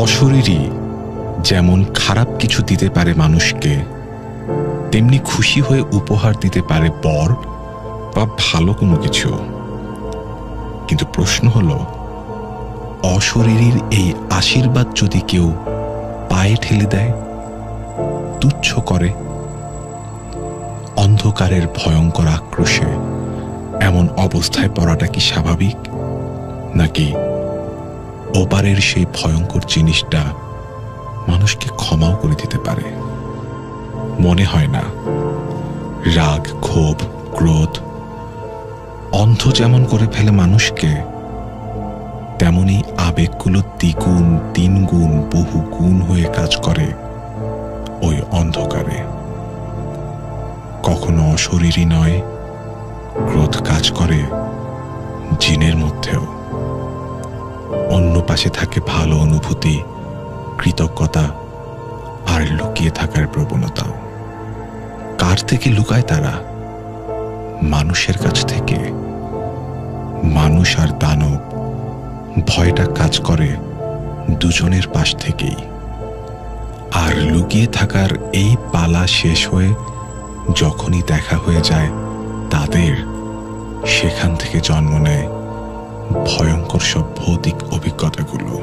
অশরীরী যেমন খারাপ কিছু দিতে পারে মানুষকে, তেমনি খুশি হয়ে উপহার দিতে পারে বর বা ভালো কোনো কিছু। কিন্তু প্রশ্ন হলো, অশরীরীর এই আশীর্বাদ যদি কেউ পায়ে ঠেলে দেয়, তুচ্ছ করে, অন্ধকারের ভয়ঙ্কর আক্রোশে এমন অবস্থায় পড়াটা কি স্বাভাবিক, নাকি ওপারের সেই ভয়ঙ্কর জিনিসটা মানুষকে ক্ষমাও করে দিতে পারে? মনে হয় না রাগ, ক্ষোভ, ক্রোধ অন্ধ যেমন করে ফেলে মানুষকে, তেমনি আবেগগুলো দ্বিগুণ, তিনগুণ, বহু গুণ হয়ে কাজ করে ওই অন্ধকারে। কখনো অশরীরী নয়, ক্রোধ কাজ করে জিনের মধ্যেও। অন্য পাশে থাকে ভালো অনুভূতি, কৃতজ্ঞতা আর লুকিয়ে থাকার প্রবণতাও। কার থেকে লুকায় তারা? মানুষের কাছ থেকে। মানুষ আর দানব, ভয়টা কাজ করে দুজনের পাশ থেকেই। আর লুকিয়ে থাকার এই পালা শেষ হয়ে যখনই দেখা হয়ে যায় তাদের, সেখান থেকে জন্ম নেয় ভয়ঙ্কর সব ভৌতিক অভিজ্ঞতাগুলো।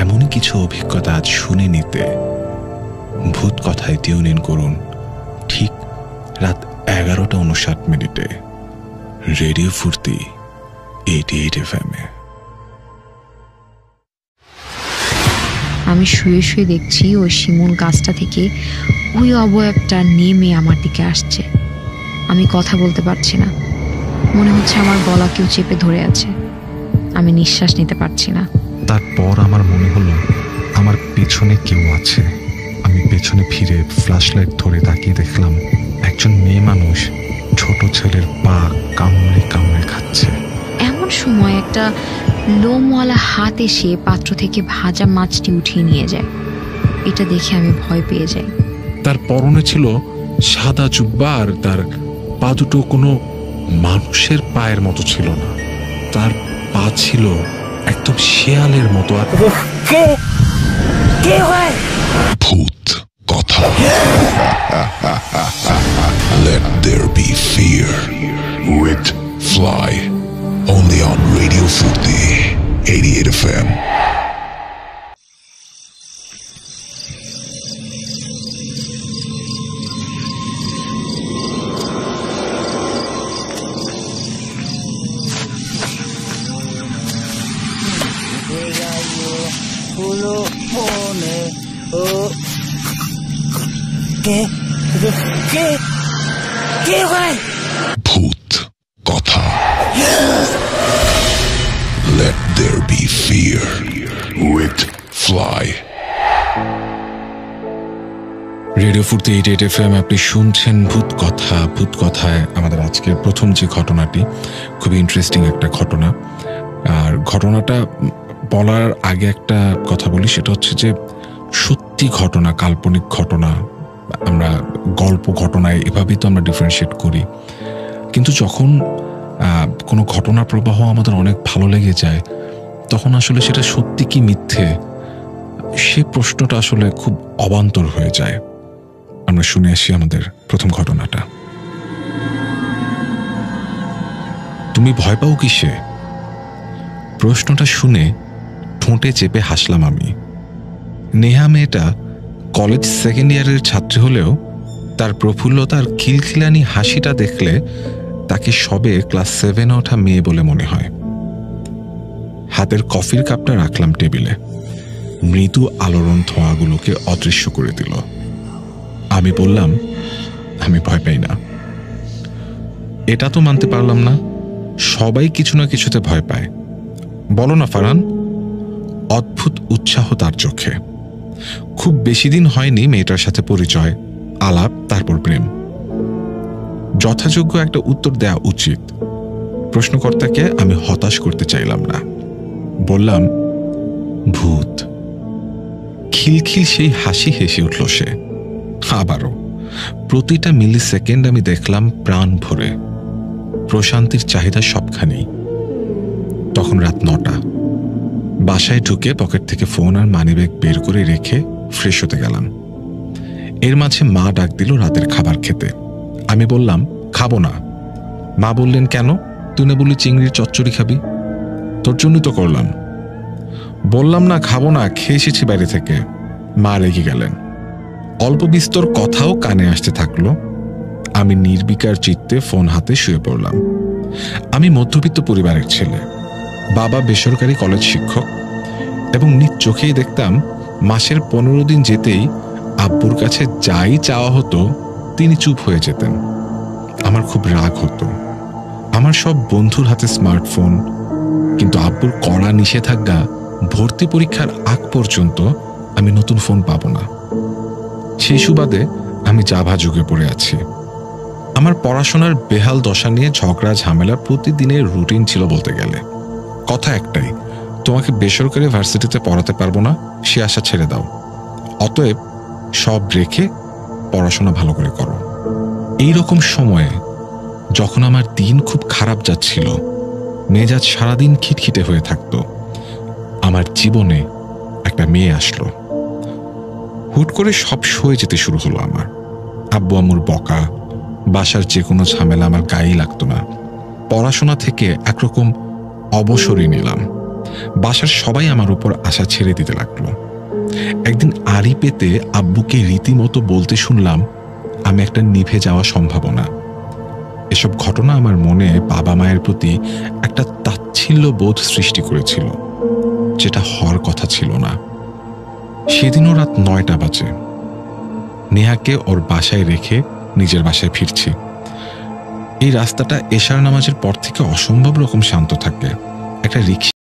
এমনই কিছু অভিজ্ঞতা আজ শুনে নিতে ভূত কথায় টিউন ইন করুন ঠিক রাত 11:59 রেডিও ফুর্তি 88 FM এ। আমি শুয়ে শুয়ে দেখছি ওই শিমুল গাছটা থেকে ওই অবয়বটা নেমে আমার দিকে আসছে। আমি কথা বলতে পারছি না, মনে হচ্ছে আমার গলা কেউ চেপে ধরে আছে। আমি নিঃশ্বাস নিতে পারছি না। তারপর আমার মনে হলো আমার পেছনে কেউ আছে। আমি পেছনে ফিরে ফ্ল্যাশলাইট ধরে তাকিয়ে দেখলাম একজন মেয়ে মানুষ ছোট ছেলের পা কামড়ে কামড়ে খাচ্ছে। এমন সময় একটা লোমওয়ালা হাত এসে পাত্র থেকে ভাজা মাছটি উঠিয়ে নিয়ে যায়। এটা দেখে আমি ভয় পেয়ে যাই। তার পরনে ছিল সাদা জুব্বা, আর তার পা দুটো কোনো মানুষের পায়ের মতো ছিল না। তার পা ছিল একদম শেয়ালের মতো। আর ভূত কথা। Let there be fear with Fly, only on Radio Furti 88 FM. ভূত কথা। Let there be fear with Fly. Radio ফুর্তি 88 FM আপনি শুনছেন ভূত কথা। ভূত কথায় আমাদের আজকের প্রথম যে ঘটনাটি খুবই ইন্টারেস্টিং একটা ঘটনা। আর ঘটনাটা বলার আগে একটা কথা বলি, সেটা হচ্ছে যে সত্যি ঘটনা, কাল্পনিক ঘটনা, আমরা গল্প ঘটনায় এভাবেই তো আমরা ডিফারেন্সিয়েট করি। কিন্তু যখন কোনো ঘটনার প্রবাহ আমাদের অনেক ভালো লেগে যায়, তখন আসলে সেটা সত্যি কি মিথ্যে, সে প্রশ্নটা আসলে খুব অবান্তর হয়ে যায়। আমরা শুনে আসি আমাদের প্রথম ঘটনাটা। তুমি ভয় পাও কিসে? প্রশ্নটা শুনে ঠোঁটে চেপে হাসলাম আমি। নেহা মেয়েটা কলেজ সেকেন্ড ইয়ারের ছাত্রী হলেও তার প্রফুল্লতার খিলখিলানি হাসিটা দেখলে তাকে সবে ক্লাস 7 ওঠা মেয়ে বলে মনে হয়। হাতের কফির কাপটা রাখলাম টেবিলে। মৃদু আলোড়ন ধোঁয়াগুলোকে অদৃশ্য করে দিল। আমি বললাম, আমি ভয় পাই না। এটা তো মানতে পারলাম না, সবাই কিছু না কিছুতে ভয় পায়। বলো না ফারহান। অদ্ভুত উৎসাহ তার চোখে। খুব বেশি দিন হয়নি মেয়েটার সাথে পরিচয়, আলাপ, তারপর প্রেম। যথাযোগ্য একটা উত্তর দেওয়া উচিত। প্রশ্নকর্তাকে আমি হতাশ করতে চাইলাম না। বললাম, ভূত। খিলখিল সেই হাসি হেসে উঠল সে। আবারও প্রতিটা মিলি সেকেন্ড আমি দেখলাম প্রাণ ভরে। প্রশান্তির চাহিদা সবখানেই। তখন রাত 9টা। বাসায় ঢুকে পকেট থেকে ফোন আর মানিব্যাগ বের করে রেখে ফ্রেশ হতে গেলাম। এর মাঝে মা ডাক দিল রাতের খাবার খেতে। আমি বললাম খাবো না। মা বললেন কেন? তুই না বললি চিংড়ির চচ্চড়ি খাবি? তোর জন্যই তো করলাম। বললাম না খাবো না, খেয়ে এসেছি বাইরে থেকে। মা রেগে গেলেন। অল্প বিস্তর কথাও কানে আসতে থাকলো। আমি নির্বিকার চিত্তে ফোন হাতে শুয়ে পড়লাম। আমি মধ্যবিত্ত পরিবারের ছেলে, বাবা বেসরকারি কলেজ শিক্ষক, এবং নিজ চোখেই দেখতাম মাসের 15 দিন যেতেই আব্বুর কাছে যাই চাওয়া হতো তিনি চুপ হয়ে যেতেন। আমার খুব রাগ হতো। আমার সব বন্ধুর হাতে স্মার্টফোন, কিন্তু আব্বুর কড়া নিষেধাজ্ঞা ভর্তি পরীক্ষার আগ পর্যন্ত আমি নতুন ফোন পাবো না। সেই সুবাদে আমি জাভা যুগে পড়ে আছি। আমার পড়াশোনার বেহাল দশা নিয়ে ঝগড়া ঝামেলা প্রতিদিনের রুটিন ছিল বলতে গেলে। কথা একটাই, তোমাকে বেসরকারি ভার্সিটিতে পড়াতে পারবো না, সে আশা ছেড়ে দাও। অতএব সব রেখে পড়াশোনা ভালো করে করো। এইরকম সময়ে যখন আমার দিন খুব খারাপ যাচ্ছিল, মেজাজ সারাদিন খিটখিটে হয়ে থাকতো, আমার জীবনে একটা মেয়ে আসলো। হুট করে সব সয়ে যেতে শুরু হলো আমার। আব্বু আম্মুর বকা, বাসার যে কোনো ঝামেলা আমার গায়েই লাগতো না। পড়াশোনা থেকে একরকম অবসরই নিলাম। বাসার সবাই আমার উপর আশা ছেড়ে দিতে লাগলো। একদিন আড়ি পেতে আব্বুকে রীতিমতো বলতে শুনলাম আমি একটা নিভে যাওয়া সম্ভাবনা। এসব ঘটনা আমার মনে বাবা মায়ের প্রতি একটা তাচ্ছিল্য বোধ সৃষ্টি করেছিল, যেটা হওয়ার কথা ছিল না। সেদিনও রাত 9টা বাজে। নেহাকে ওর বাসায় রেখে নিজের বাসায় ফিরছি। এই রাস্তাটা এশার নামাজের পর থেকে অসম্ভব রকম শান্ত থাকে। একটা রিক্সা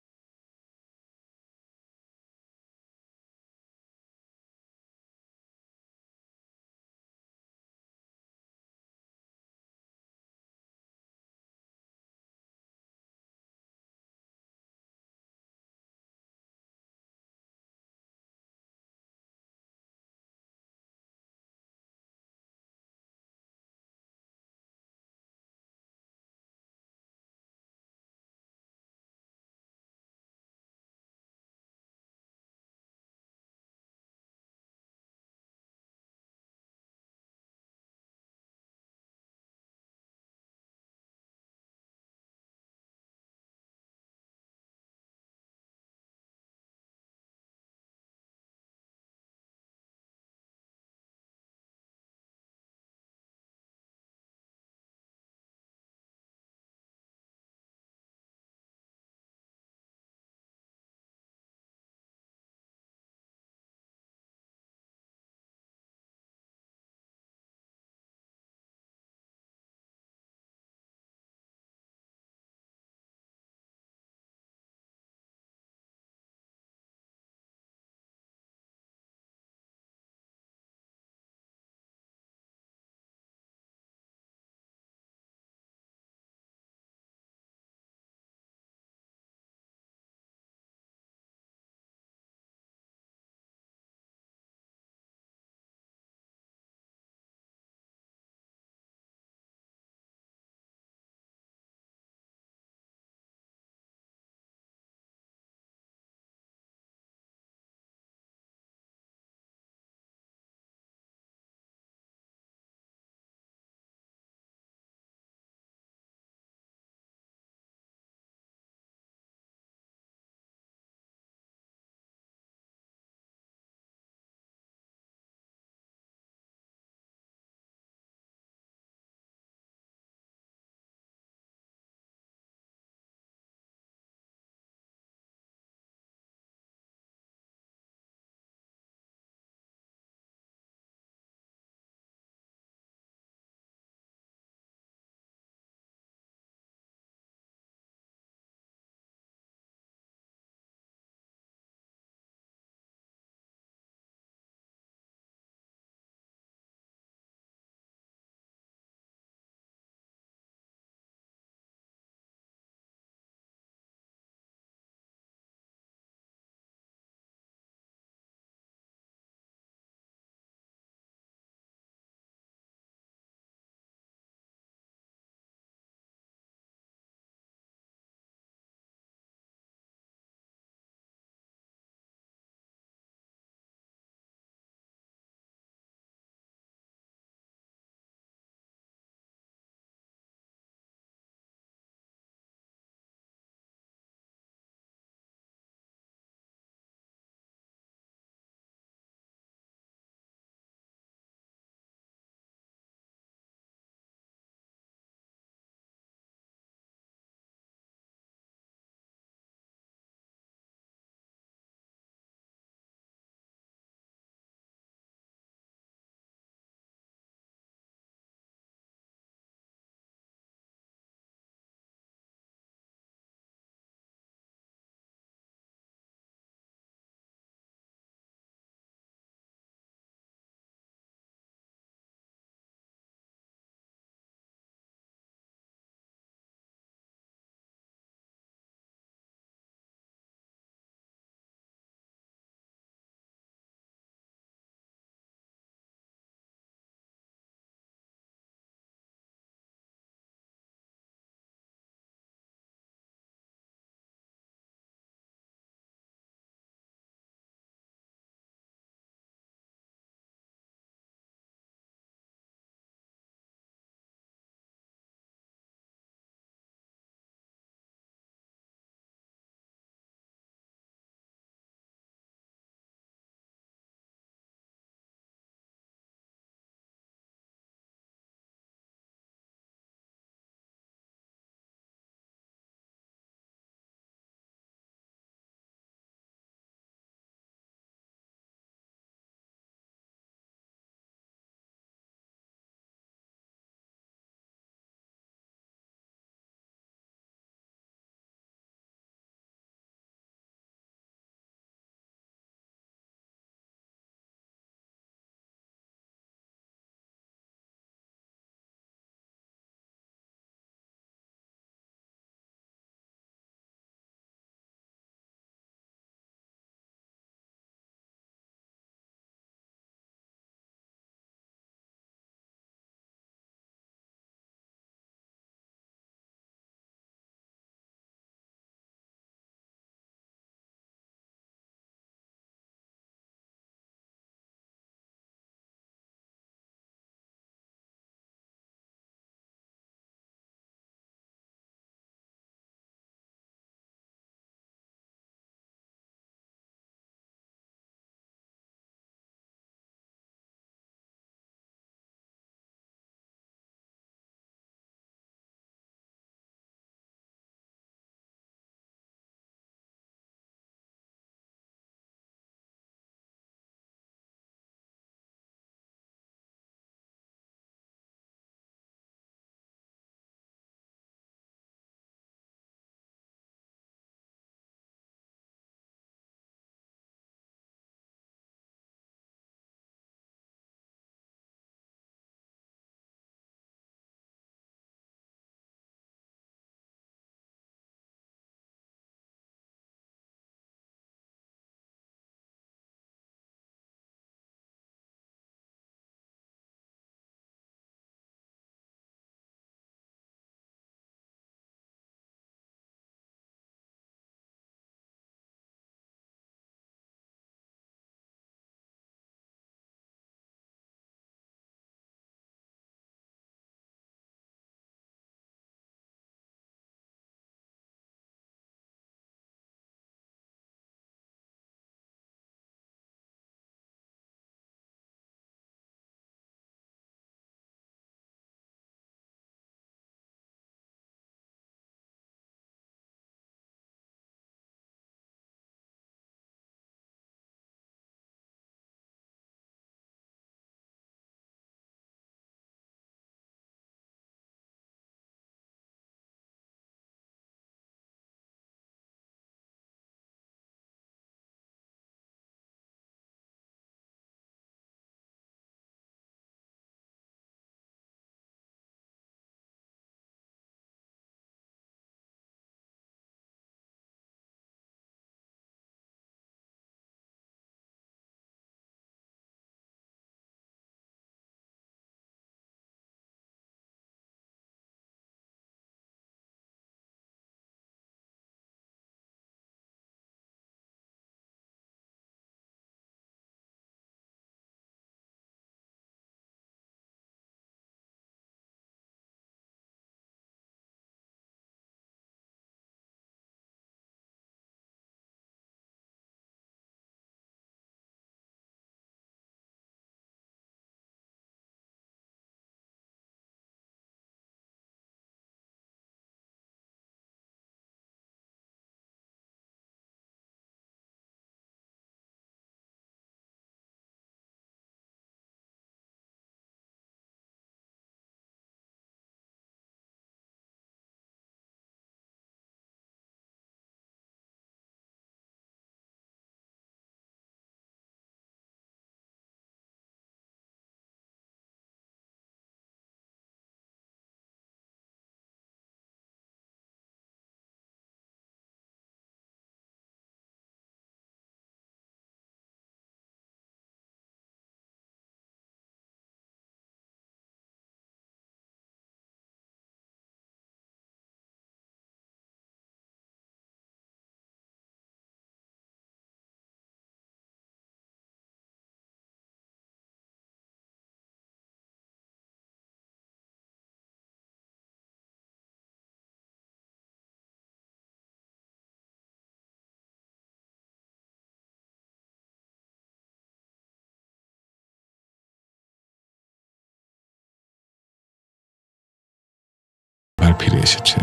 এসেছে।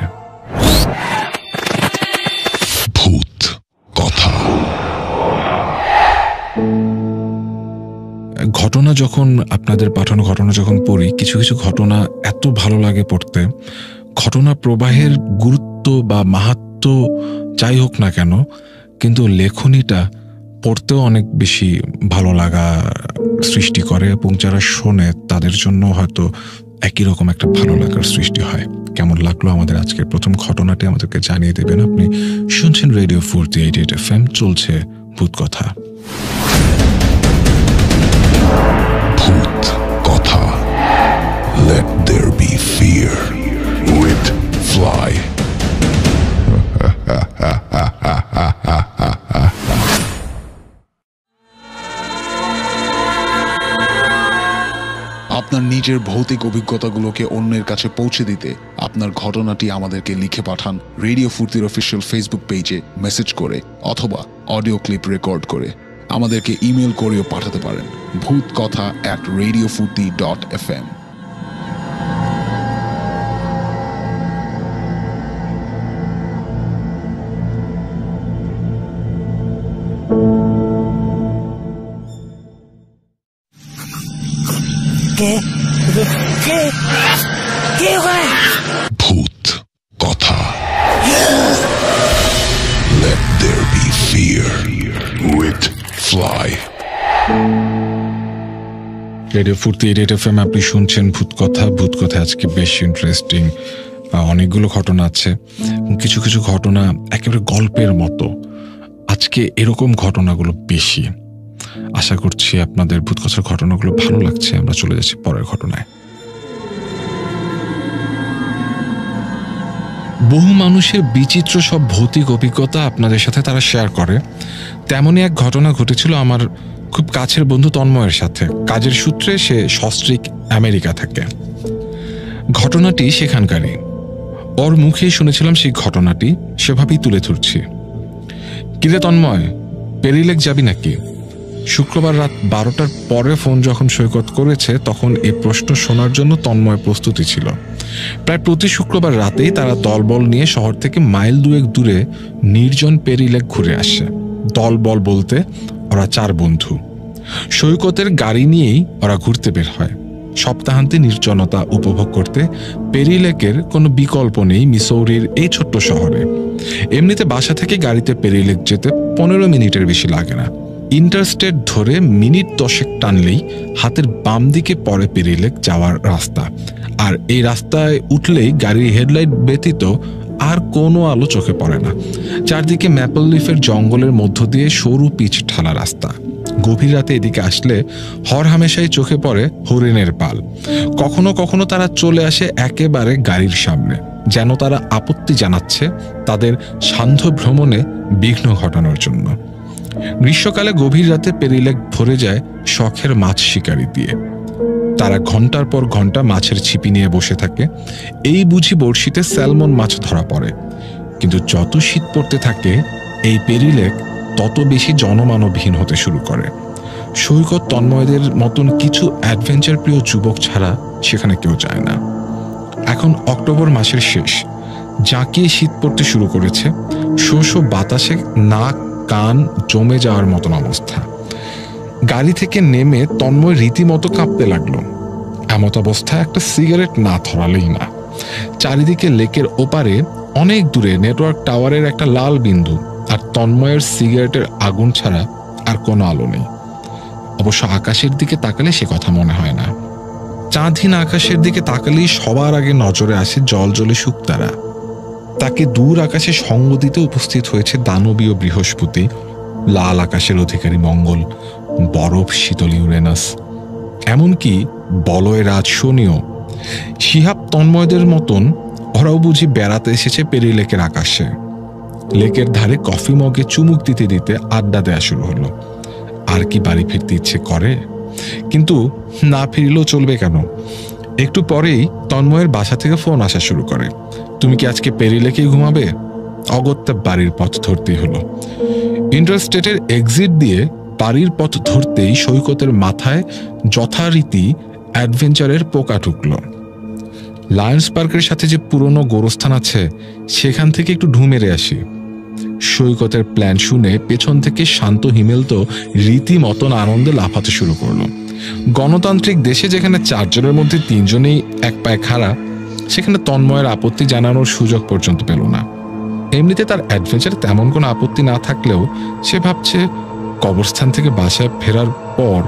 ভূত কথা। ঘটনা যখন আপনাদের পাঠানো ঘটনা যখন পড়ি, কিছু কিছু ঘটনা এত ভালো লাগে পড়তে, ঘটনা প্রবাহের গুরুত্ব বা মাহাত্ম্য যাই হোক না কেন, কিন্তু লেখনীটা পড়তেও অনেক বেশি ভালো লাগা সৃষ্টি করে এবং যারা শোনে তাদের জন্য হয়তো একই রকম একটা ভালো লাগার সৃষ্টি হয়। কেমন লাগলো আমাদের আজকের প্রথম ঘটনাটি আমাদেরকে জানিয়ে দেবেন। আপনি শুনছেন রেডিও 48 FM, চলছে ভূত কথা। ভূত কথা। Let there be fear with Fly. আপনার নিজের ভৌতিক অভিজ্ঞতাগুলোকে অন্যের কাছে পৌঁছে দিতে আপনার ঘটনাটি আমাদেরকে লিখে পাঠান রেডিও ফুর্তির অফিসিয়াল ফেসবুক পেজে মেসেজ করে অথবা অডিও ক্লিপ রেকর্ড করে। আমাদেরকে ইমেল করেও পাঠাতে পারেন bhutkotha@radiofurti.fm। ভূত কথা। Let there be fear with Fly. Radio 48 FM আপনি শুনছেন ভূত কথা। ভূত কথা আজকে বেশ ইন্টারেস্টিং, অনেকগুলো ঘটনা আছে, কিছু কিছু ঘটনা একেবারে গল্পের মতো। আজকে এরকম ঘটনাগুলো বেশি। আশা করছি আপনাদের ভূত কথার ঘটনাগুলো ভালো লাগছে। আমরা চলে যাচ্ছি পরের ঘটনায়। বহু মানুষের বিচিত্র সব ভৌতিক অভিজ্ঞতা আপনাদের সাথে তারা শেয়ার করে। তেমনই এক ঘটনা ঘটেছিল আমার খুব কাছের বন্ধু তন্ময়ের সাথে। কাজের সূত্রে সে সস্ত্রীক আমেরিকা থাকে। ঘটনাটি সেখানকারই, ওর মুখেই শুনেছিলাম সেই ঘটনাটি, সেভাবেই তুলে ধরছি। কিরে তন্ময়, পেরিলেক যাবি নাকি? শুক্রবার রাত 12টার পরে ফোন যখন সৈকত করেছে তখন এই প্রশ্ন শোনার জন্য তন্ময় প্রস্তুতি ছিল। প্রায় প্রতি শুক্রবার রাতেই তারা দলবল নিয়ে শহর থেকে মাইল 2 দূরে নির্জন পেরিলেক ঘুরে আসে। দলবল বলতে ওরা 4 বন্ধু। সৈকতের গাড়ি নিয়েই ওরা ঘুরতে বের হয়। সপ্তাহান্তে নির্জনতা উপভোগ করতে পেরিলেকের কোনো বিকল্প নেই মিসৌরির এই ছোট্ট শহরে। এমনিতে বাসা থেকে গাড়িতে পেরিলেক যেতে 15 মিনিটের বেশি লাগে না। ইন্টারস্টেট ধরে মিনিট 10 টানলেই হাতের বাম দিকে পড়ে পেরিলেক যাওয়ার রাস্তা। আর এই রাস্তায় উঠলেই গাড়ির হেডলাইট ব্যতীত আর কোনো আলো চোখে পড়ে না। চারদিকে ম্যাপল লিফের জঙ্গলের মধ্য দিয়ে সরু পিচ ঢালা রাস্তা। গভীর রাতে এদিকে আসলে হরহামেশাই চোখে পড়ে হরিণের পাল। কখনো কখনো তারা চলে আসে একেবারে গাড়ির সামনে, যেন তারা আপত্তি জানাচ্ছে তাদের সান্ধ্য ভ্রমণে বিঘ্ন ঘটানোর জন্য। গ্রীষ্মকালে গভীর রাতে পেরিলেক ভরে যায় শখের মাছ শিকারি দিয়ে। তারা ঘন্টার পর ঘন্টা মাছের ছিপি নিয়ে বসে থাকে। এই বুঝি বড়শিতে স্যালমন মাছ ধরা পড়ে। কিন্তু যত শীত পড়তে থাকে এই পেরিলেক তত বেশি জনমানবহীন হতে শুরু করে। সৈকত তন্ময়দের মতন কিছু অ্যাডভেঞ্চার প্রিয় যুবক ছাড়া সেখানে কেউ যায় না। এখন অক্টোবর মাসের শেষ, জাঁকিয়ে শীত পড়তে শুরু করেছে। শো বাতাসে নাক কান জমে যাওয়ার মতন অবস্থা। গাড়ি থেকে নেমে তন্ময় রীতিমতো কাঁপতে লাগলো। এমত অবস্থায় একটা সিগারেট না ধরালেই না। চারিদিকে লেকের ওপারে অনেক দূরে নেটওয়ার্ক টাওয়ারের একটা লাল বিন্দু, আর তন্ময়ের সিগারেটের আগুন ছাড়া আর কোনো আলো নেই। অবশ্য আকাশের দিকে তাকালে সে কথা মনে হয় না। চাঁদহীন আকাশের দিকে তাকালেই সবার আগে নজরে আসে জলজলে শুকতারা। তাকে দূর আকাশে সঙ্গ দিতে উপস্থিত হয়েছে দানবীয় বৃহস্পতি, লাল আকাশের অধিকারী মঙ্গল, বরফ শীতল ইউরেনাস, এমনকি বলয় রাজ শনিও। শিহাব তন্ময়দের মতন ওরাও বুঝি বেড়াতে এসেছে পেরিলেকের আকাশে। লেকের ধারে কফি মগে চুমুক দিতে দিতে আড্ডা দেয়া শুরু হলো। আর কি বাড়ি ফিরতে ইচ্ছে করে? কিন্তু না ফিরলেও চলবে কেন? একটু পরেই তন্ময়ের বাসা থেকে ফোন আসা শুরু করে। তুমি কি আজকে পেরিলেকেই ঘুমাবে? অগত্যা বাড়ির পথ ধরতেই হলো। ইন্টারস্টেটের এক্সিট দিয়ে বাড়ির পথ ধরতেই সৈকতের মাথায় যথারীতি অ্যাডভেঞ্চারের পোকা ঢুকল। লায়ন্স পার্কের সাথে যে পুরনো গোরস্থান আছে সেখান থেকে একটু ঢু মেরে আসি। সৈকতের প্ল্যান শুনে পেছন থেকে শান্ত হিমেল তো রীতিমতন আনন্দে লাফাতে শুরু করলো। গণতান্ত্রিক দেশে যেখানে 4 জনের মধ্যে 3 জনেই এক পায়ে খাড়া, সেখানে তন্ময়ের আপত্তি জানানোর সুযোগ পর্যন্ত পেল না। এমনিতে তার অ্যাডভেঞ্চারে তেমন কোনো আপত্তি না থাকলেও সে ভাবছে কবরস্থান থেকে বাসায় ফেরার পর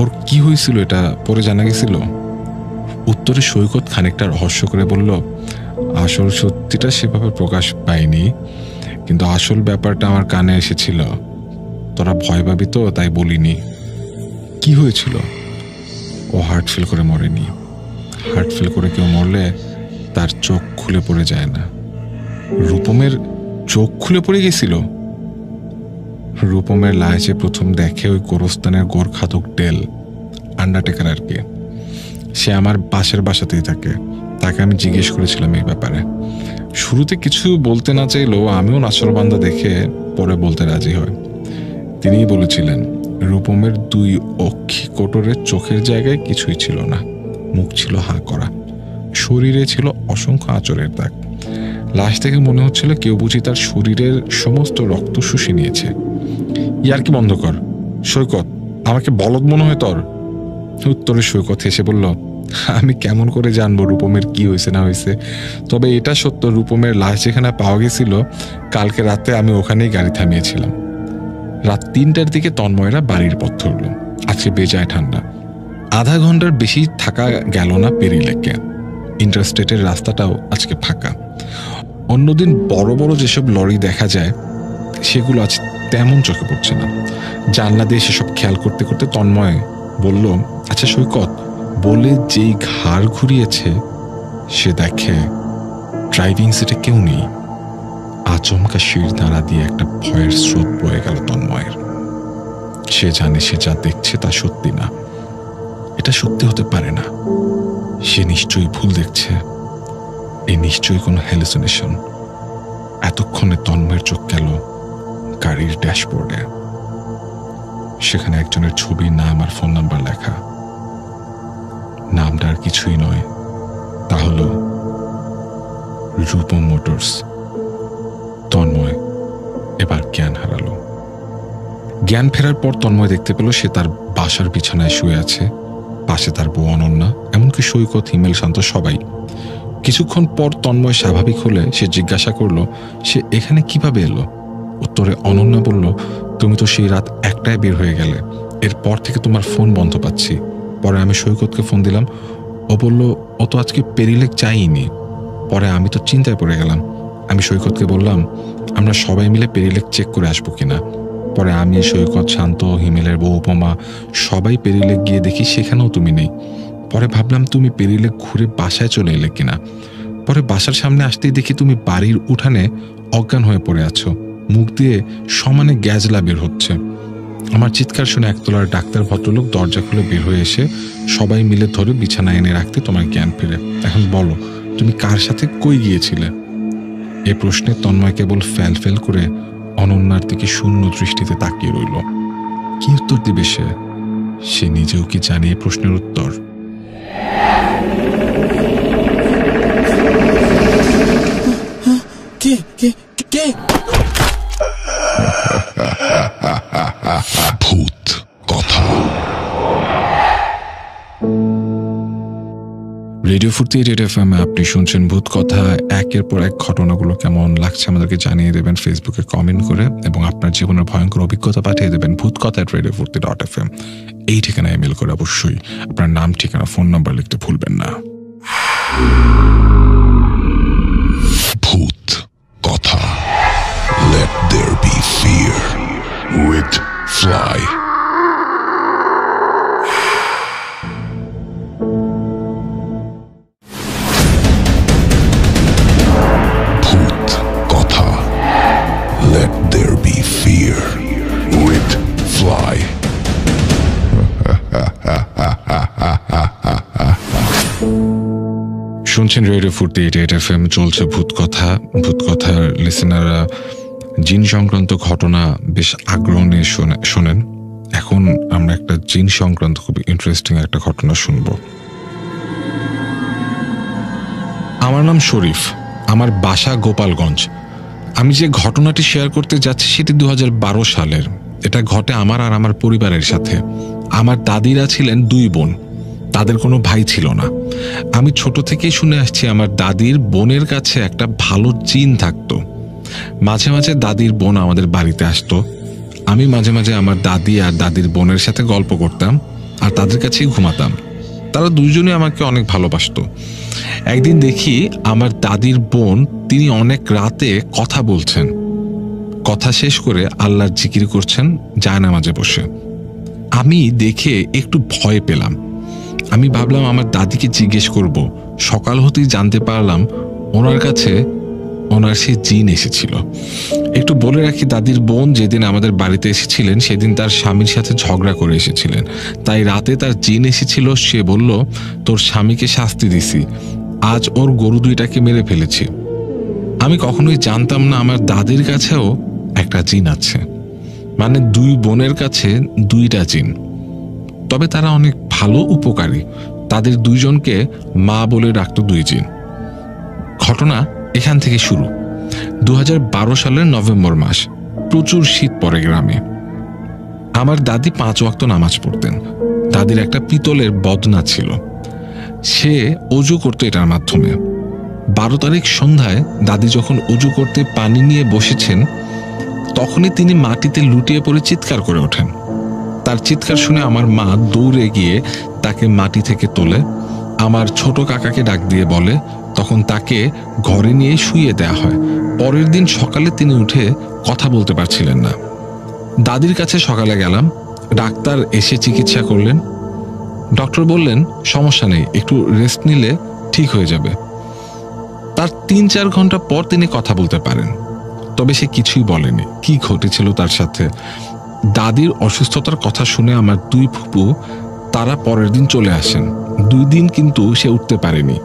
ওর কি হয়েছিল এটা পরে জানা গেছিল? উত্তরে সৈকত খানিকটা রহস্য করে বলল, আসল সত্যিটা সেভাবে প্রকাশ পায়নি, কিন্তু আসল ব্যাপারটা আমার কানে এসেছিল। তোরা ভয় পাবি তো তাই বলিনি। কি হয়েছিল? ও হার্ট ফেল করে মরেনি। হার্ট ফেল করে কেউ মরলে তার চোখ খুলে পড়ে যায় না। রূপমের চোখ খুলে পড়ে গেছিল। রূপমের লাশে প্রথম দেখে ওই গোরস্থানের গোরখাদক ডেল, আন্ডারটেকার আর কি। সে আমার পাশের বাসাতেই থাকে। তাকে আমি জিজ্ঞেস করেছিলাম এই ব্যাপারে। শুরুতে কিছু বলতে না চাইলেও আমিও নাচরবান্দা দেখে পরে বলতে রাজি হয়। তিনিই বলেছিলেন রূপমের 2 অক্ষি কোটরের চোখের জায়গায় কিছুই ছিল না, মুখ ছিল হাঁ করা, শরীরে ছিল অসংখ্য আঁচড়ের দাগ। লাশ থেকে মনে হচ্ছিল কেউ বুঝি তার শরীরের সমস্ত রক্ত শুষে নিয়েছে। ইয়ার কি বন্ধ কর সৈকত, আমাকে বলদ মনে হয় তোর? উত্তরে সৈকত হেসে বলল, আমি কেমন করে জানবো রূপমের কি হয়েছে না হয়েছে? তবে এটা সত্য, রূপমের লাশ যেখানে পাওয়া গেছিল কালকে রাতে আমি ওখানেই গাড়ি থামিয়েছিলাম। রাত 3টার দিকে তন্ময়রা বাড়ির পথ ধরল। আজকে বেজায় ঠান্ডা। আধা ঘন্টার বেশি থাকা গেল না পেরিলেকে। ইন্টারস্টেটের রাস্তাটাও আজকে ফাঁকা। অন্যদিন বড় বড় যেসব লরি দেখা যায় সেগুলো আজ তেমন চোখে পড়ছে না। জানলা দিয়ে সেসব খেয়াল করতে করতে তন্ময় বলল, আচ্ছা সৈকত, বলে যেই ঘাড় ঘুরিয়েছে সে দেখে ড্রাইভিং সিটে কেউ নেই। আচমকা শির দ্বারা দিয়ে একটা ভয়ের স্রোত বয়ে গেল তন্ময়ের। সে জানে সে যা দেখছে তা সত্যি না, এটা সত্যি হতে পারে না। সে নিশ্চয়ই ভুল দেখছে, এই নিশ্চয়ই কোনো হ্যালুসিনেশন। এতক্ষণে তন্ময়ের চোখ গেল গাড়ির ড্যাশবোর্ডে। সেখানে একজনের ছবি, নাম আর ফোন নাম্বার লেখা। নামটা আর কিছুই নয়, তা হল রূপম মোটরস। তন্ময় এবার জ্ঞান হারালো। জ্ঞান ফেরার পর তন্ময় দেখতে পেল সে তার বাসার বিছানায় শুয়ে আছে, পাশে তার বউ অনন্যা, এমনকি সৈকত, হিমেল, শান্ত সবাই। কিছুক্ষণ পর তন্ময় স্বাভাবিক হলে সে জিজ্ঞাসা করলো সে এখানে কিভাবে এলো। উত্তরে অনন্যা বলল, তুমি তো সেই রাত 1টায় বের হয়ে গেলে, এরপর থেকে তোমার ফোন বন্ধ পাচ্ছি। পরে আমি সৈকতকে ফোন দিলাম, ও বলল ও তো আজকে পেরিলেক যায়নি। পরে আমি তো চিন্তায় পড়ে গেলাম। আমি সৈকতকে বললাম আমরা সবাই মিলে পেরিলেক চেক করে আসবো কিনা। পরে আমি, সৈকত, শান্ত, হিমেলের বউ উপমা সবাই পেরিলেক গিয়ে দেখি সেখানেও তুমি নেই। পরে ভাবলাম তুমি পেরিলেক ঘুরে বাসায় চলে এলে কিনা। পরে বাসার সামনে আসতেই দেখি তুমি বাড়ির উঠানে অজ্ঞান হয়ে পড়ে আছো, মুখ দিয়ে সমানে গ্যাজলা বের হচ্ছে। আমার চিৎকার শুনে একতলার ডাক্তার ভদ্রলোক দরজা খুলে বের হয়ে এসে সবাই মিলে ধরে বিছানায় এনে রাখতে তোমার জ্ঞান ফিরে। এখন বলো তুমি কার সাথে কই গিয়েছিলে? এ প্রশ্নে তন্ময় কেবল ফ্যাল ফেল করে অনন্যার দিকে শূন্য দৃষ্টিতে তাকিয়ে রইল। কি উত্তর দিবে সে নিজেও কি জানে এই প্রশ্নের উত্তর? ভূত কথা। রেডিও 48 FM আপনি শুনছেন ভূত কথা। একের পর এক ঘটনাগুলো কেমন লাগছে আমাদেরকে জানিয়ে দেবেন ফেসবুকে কমেন্ট করে, এবং আপনার জীবনের ভয়ঙ্কর অভিজ্ঞতা পাঠিয়ে দেবেন ভূতকথা@radio40.fm এই ঠিকানায় ইমেল করে। অবশ্যই আপনার নাম, ঠিকানা, ফোন নাম্বার লিখতে ভুলবেন না। ভূত কথা। Let there be fear with Fly. ভূত কথা। Let there be fear with Fly. শুনছেন রেডিও 48 FM, চলছে ভূত কথা। ভূত কথার লিসেনাররা জিন সংক্রান্ত ঘটনা বেশ আগ্রহ নিয়ে শোনেন। এখন আমরা একটা জিন সংক্রান্ত খুব ইন্টারেস্টিং একটা ঘটনা শুনব। আমার নাম শরীফ, আমার বাসা গোপালগঞ্জ। আমি যে ঘটনাটি শেয়ার করতে যাচ্ছি সেটি 2012 সালের। এটা ঘটে আমার আর আমার পরিবারের সাথে। আমার দাদিরা ছিলেন 2 বোন, তাদের কোনো ভাই ছিল না। আমি ছোট থেকেই শুনে আসছি আমার দাদির বোনের কাছে একটা ভালো জিন থাকতো। মাঝে মাঝে দাদির বোন আমাদের বাড়িতে আসতো। আমি মাঝে মাঝে আমার দাদি আর দাদির বোনের সাথে গল্প করতাম আর তাদের কাছেই ঘুমাতাম। তারা দুইজনে আমাকে অনেক ভালোবাসতো। একদিন দেখি আমার দাদির বোন, তিনি অনেক রাতে কথা বলছেন, কথা শেষ করে আল্লাহর জিকির করছেন জায়নামাজে বসে। আমি দেখে একটু ভয় পেলাম। আমি ভাবলাম আমার দাদিকে জিজ্ঞেস করব। সকাল হতেই জানতে পারলাম ওনার কাছে ওনার সে জিন এসেছিল। একটু বলে রাখি, দাদির বোন যেদিন আমাদের বাড়িতে এসেছিলেন সেদিন তার স্বামীর সাথে ঝগড়া করে এসেছিলেন, তাই রাতে তার জিন এসেছিল। সে বলল তোর স্বামীকে শাস্তি দিছি, আজ ওর গরু 2টাকে মেরে ফেলেছি। আমি কখনোই জানতাম না আমার দাদির কাছেও একটা জিন আছে, মানে 2 বোনের কাছে 2টা জিন। তবে তারা অনেক ভালো উপকারী। তাদের 2 জনকে মা বলে ডাকতো 2 জিন। ঘটনা এখান থেকে শুরু। 2012 সালের নভেম্বর মাস, প্রচুর শীত পড়ে গ্রামে। আমার দাদি 5 ওয়াক্ত নামাজ পড়তেন। দাদির একটা পিতলের বদনা ছিল, সে অজু করতো এটার মাধ্যমে। 12 তারিখ সন্ধ্যায় দাদি যখন অজু করতে পানি নিয়ে বসেছেন, তখনই তিনি মাটিতে লুটিয়ে পড়ে চিৎকার করে ওঠেন। তার চিৎকার শুনে আমার মা দৌড়ে গিয়ে তাকে মাটি থেকে তোলে। আমার ছোট কাকাকে ডাক দিয়ে বলে, তখন তাকে ঘরে নিয়ে শুইয়ে দেয়া হয়। পরের দিন সকালে তিনি উঠে কথা বলতে পারছিলেন না। দাদির কাছে সকালে গেলাম, ডাক্তার এসে চিকিৎসা করলেন। ডক্টর বললেন সমস্যা নেই, একটু রেস্ট নিলে ঠিক হয়ে যাবে। তার 3-4 ঘন্টা পর তিনি কথা বলতে পারেন। তবে সে কিছুই বলেনি কি ঘটেছিল তার সাথে। দাদির অসুস্থতার কথা শুনে আমার 2 ফুপু তারা পরের দিন চলে আসেন। 2 দিন কিন্তু সে উঠতে পারেনি।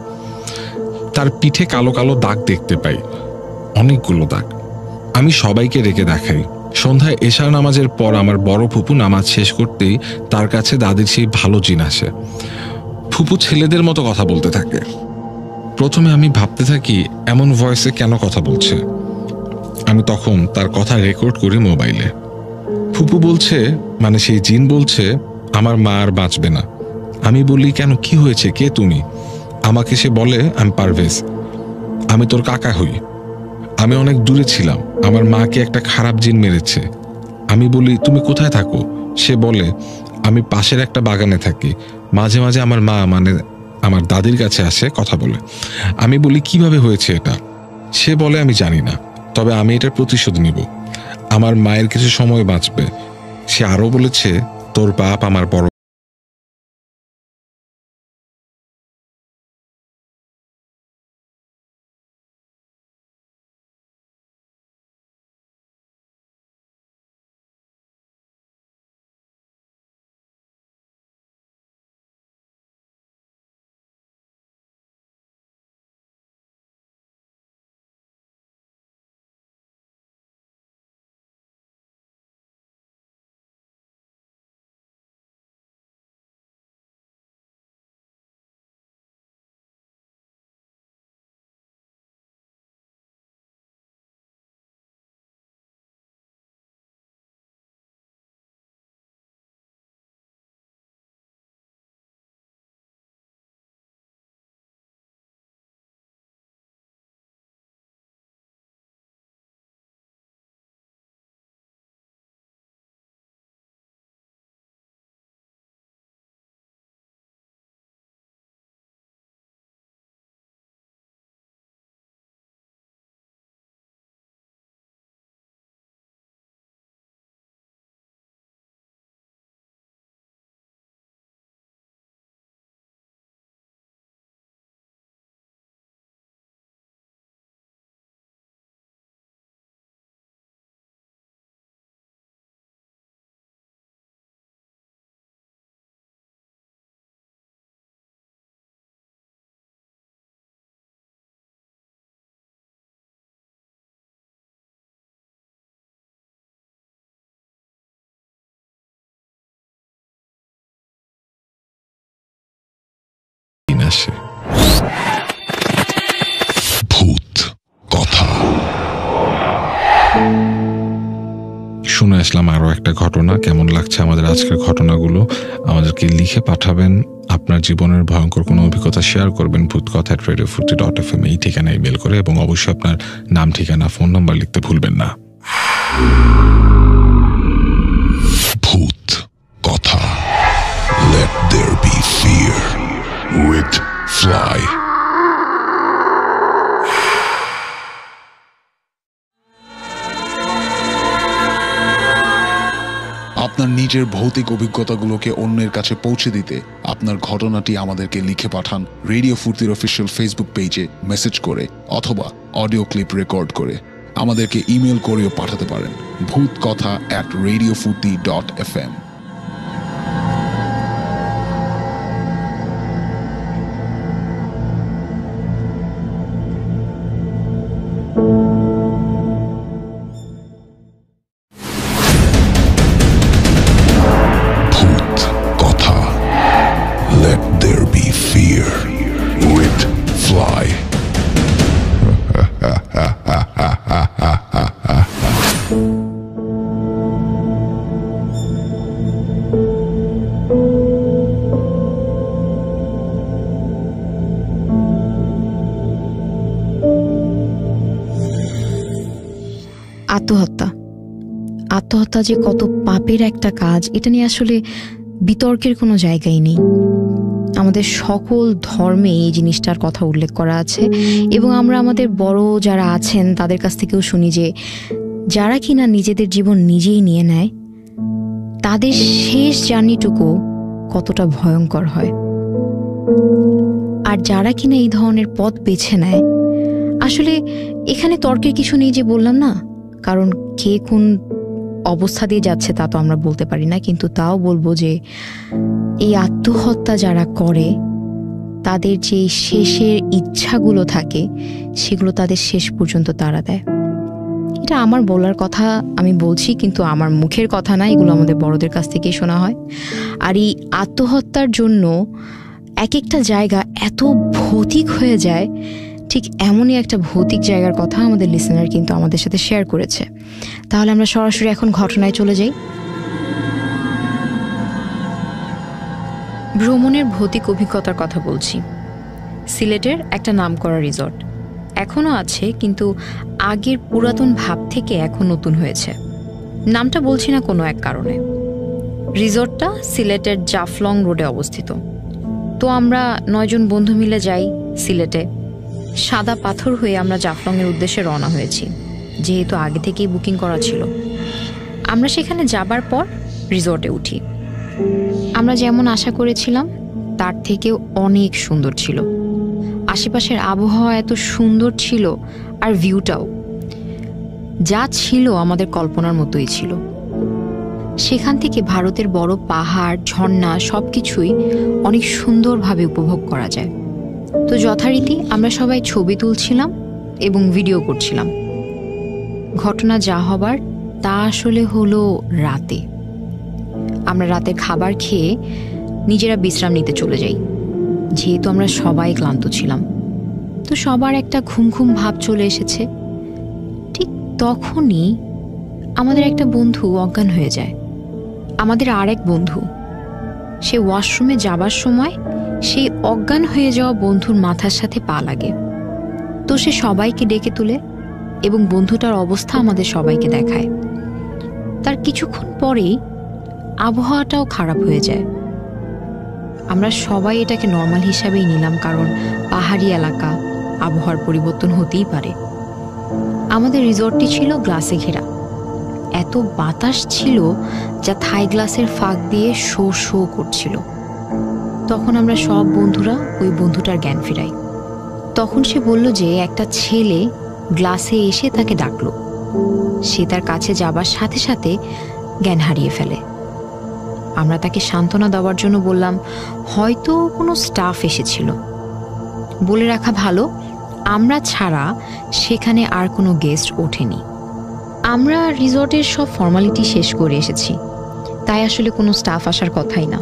তার পিঠে কালো কালো দাগ দেখতে পাই, অনেকগুলো দাগ। আমি সবাইকে রেখে দেখাই। সন্ধ্যায় এশার নামাজের পর আমার বড় ফুপু নামাজ শেষ করতেই তার কাছে দাদির সেই ভালো জিন আসে। ফুপু ছেলেদের মতো কথা বলতে থাকে। প্রথমে আমি ভাবতে থাকি এমন ভয়েসে কেন কথা বলছে। আমি তখন তার কথা রেকর্ড করি মোবাইলে। ফুপু বলছে, মানে সেই জিন বলছে, আমার মা আর বাঁচবে না। আমি বলি, কেন, কি হয়েছে, কে তুমি? আমাকে সে বলে, আমি পারভেজ, আমি তোর কাকা হই। আমি অনেক দূরে ছিলাম, আমার মাকে একটা খারাপ জিন মেরেছে। আমি বলি, তুমি কোথায় থাকো? সে বলে, আমি পাশের একটা বাগানে থাকি। মাঝে মাঝে আমার মা, মানে আমার দাদির কাছে আসে, কথা বলে। আমি বলি, কিভাবে হয়েছে এটা? সে বলে, আমি জানি না, তবে আমি এটার প্রতিশোধ নিব। আমার মায়ের কিছু সময় বাঁচবে। সে আরো বলেছে, তোর বাপ আমার বড় জিন আসে। ভূত কথা শুনে আসলাম আরো একটা ঘটনা। কেমন লাগছে আমাদের আজকের ঘটনাগুলো আমাদেরকে লিখে পাঠাবেন। আপনার জীবনের ভয়ঙ্কর কোনো অভিজ্ঞতা শেয়ার করবেন ভূতকথা@radiofurti.fm এই ঠিকানায় ইমেল করে, এবং অবশ্যই আপনার নাম, ঠিকানা, ফোন নাম্বার লিখতে ভুলবেন না। ভূত কথা, Let there be fear with Fly। আপনার নিজের ভৌতিক অভিজ্ঞতাগুলোকে অন্যের কাছে পৌঁছে দিতে আপনার ঘটনাটি আমাদেরকে লিখে পাঠান রেডিও ফুর্তির অফিসিয়াল ফেসবুক পেজে মেসেজ করে অথবা অডিও ক্লিপ রেকর্ড করে। আমাদেরকে ইমেল করেও পাঠাতে পারেন bhutkotha@radiofurti.fm। Let there be fear with Fly। আত্মহত্যা যে কত পাপের একটা কাজ, এটা নিয়ে আসলে বিতর্কের কোনো জায়গাই নেই। আমাদের সকল ধর্মে এই জিনিসটার কথা উল্লেখ করা আছে, এবং আমরা আমাদের বড় যারা আছেন তাদের কাছ থেকেও শুনি যে যারা কিনা নিজেদের জীবন নিজেই নিয়ে নেয় তাদের শেষ জার্নিটুকু কতটা ভয়ঙ্কর হয়। আর যারা কিনা এই ধরনের পথ বেছে নেয়, আসলে এখানে তর্কের কিছু নেই, যে বললাম না, কারণ কে কোন অবস্থা দিয়ে যাচ্ছে তা তো আমরা বলতে পারি না, কিন্তু তাও বলবো যে এই আত্মহত্যা যারা করে তাদের যে শেষের ইচ্ছাগুলো থাকে সেগুলো তাদের শেষ পর্যন্ত তাড়া দেয়। এটা আমার বলার কথা আমি বলছি, কিন্তু আমার মুখের কথা না, এগুলো আমাদের বড়দের কাছ থেকেই শোনা হয়। আর এই আত্মহত্যার জন্য এক একটা জায়গা এত ভৌতিক হয়ে যায়, ঠিক এমনই একটা ভৌতিক জায়গার কথা আমাদের লিসেনার কিন্তু আমাদের সাথে শেয়ার করেছে। তাহলে আমরা সরাসরি এখন ঘটনায় চলে যাই। ভ্রমণের ভৌতিক অভিজ্ঞতার কথা বলছি। সিলেটের একটা নামকরা রিসর্ট এখনও আছে, কিন্তু আগের পুরাতন ভাব থেকে এখন নতুন হয়েছে। নামটা বলছি না কোনো এক কারণে। রিসর্টটা সিলেটের জাফলং রোডে অবস্থিত। তো আমরা 9 জন বন্ধু মিলে যাই সিলেটে। সাদা পাথর হয়ে আমরা জাফলংয়ের উদ্দেশ্যে রওনা হয়েছি, যেহেতু আগে থেকেই বুকিং করা ছিল। আমরা সেখানে যাবার পর রিসর্টে উঠি। আমরা যেমন আশা করেছিলাম তার থেকেও অনেক সুন্দর ছিল। আশেপাশের আবহাওয়া এত সুন্দর ছিল, আর ভিউটাও যা ছিল আমাদের কল্পনার মতোই ছিল। সেখান থেকে ভারতের বড় পাহাড়, ঝর্ণা সবকিছুই অনেক সুন্দরভাবে উপভোগ করা যায়। তো যথারীতি আমরা সবাই ছবি তুলছিলাম এবং ভিডিও করছিলাম। ঘটনা যা হবার তা আসলে হলো রাতে। আমরা রাতের খাবার খেয়ে নিজেরা বিশ্রাম নিতে চলে যাই, যেহেতু আমরা সবাই ক্লান্ত ছিলাম। তো সবার একটা ঘুম ঘুম ভাব চলে এসেছে। ঠিক তখনই আমাদের একটা বন্ধু অজ্ঞান হয়ে যায়। আমাদের আরেক বন্ধু, সে ওয়াশরুমে যাবার সময় সেই অজ্ঞান হয়ে যাওয়া বন্ধুর মাথার সাথে পা লাগে। তো সে সবাইকে ডেকে তুলে এবং বন্ধুটার অবস্থা আমাদের সবাইকে দেখায়। তার কিছুক্ষণ পরেই আবহাওয়াটাও খারাপ হয়ে যায়। আমরা সবাই এটাকে নর্মাল হিসাবেই নিলাম, কারণ পাহাড়ি এলাকা, আবহাওয়ার পরিবর্তন হতেই পারে। আমাদের রিসর্টটি ছিল গ্লাসে ঘেরা। এত বাতাস ছিল যা থাই গ্লাসের ফাঁক দিয়ে শো শো করছিল। তখন আমরা সব বন্ধুরা ওই বন্ধুটার জ্ঞান ফিরাই। তখন সে বলল যে একটা ছেলে গ্লাসে এসে তাকে ডাকলো। সে তার কাছে যাবার সাথে সাথে জ্ঞান হারিয়ে ফেলে। আমরা তাকে সান্ত্বনা দেওয়ার জন্য বললাম হয়তো কোনো স্টাফ এসেছিল। বলে রাখা ভালো, আমরা ছাড়া সেখানে আর কোনো গেস্ট ওঠেনি। আমরা রিসর্টের সব ফর্মালিটি শেষ করে এসেছি, তাই আসলে কোনো স্টাফ আসার কথাই না।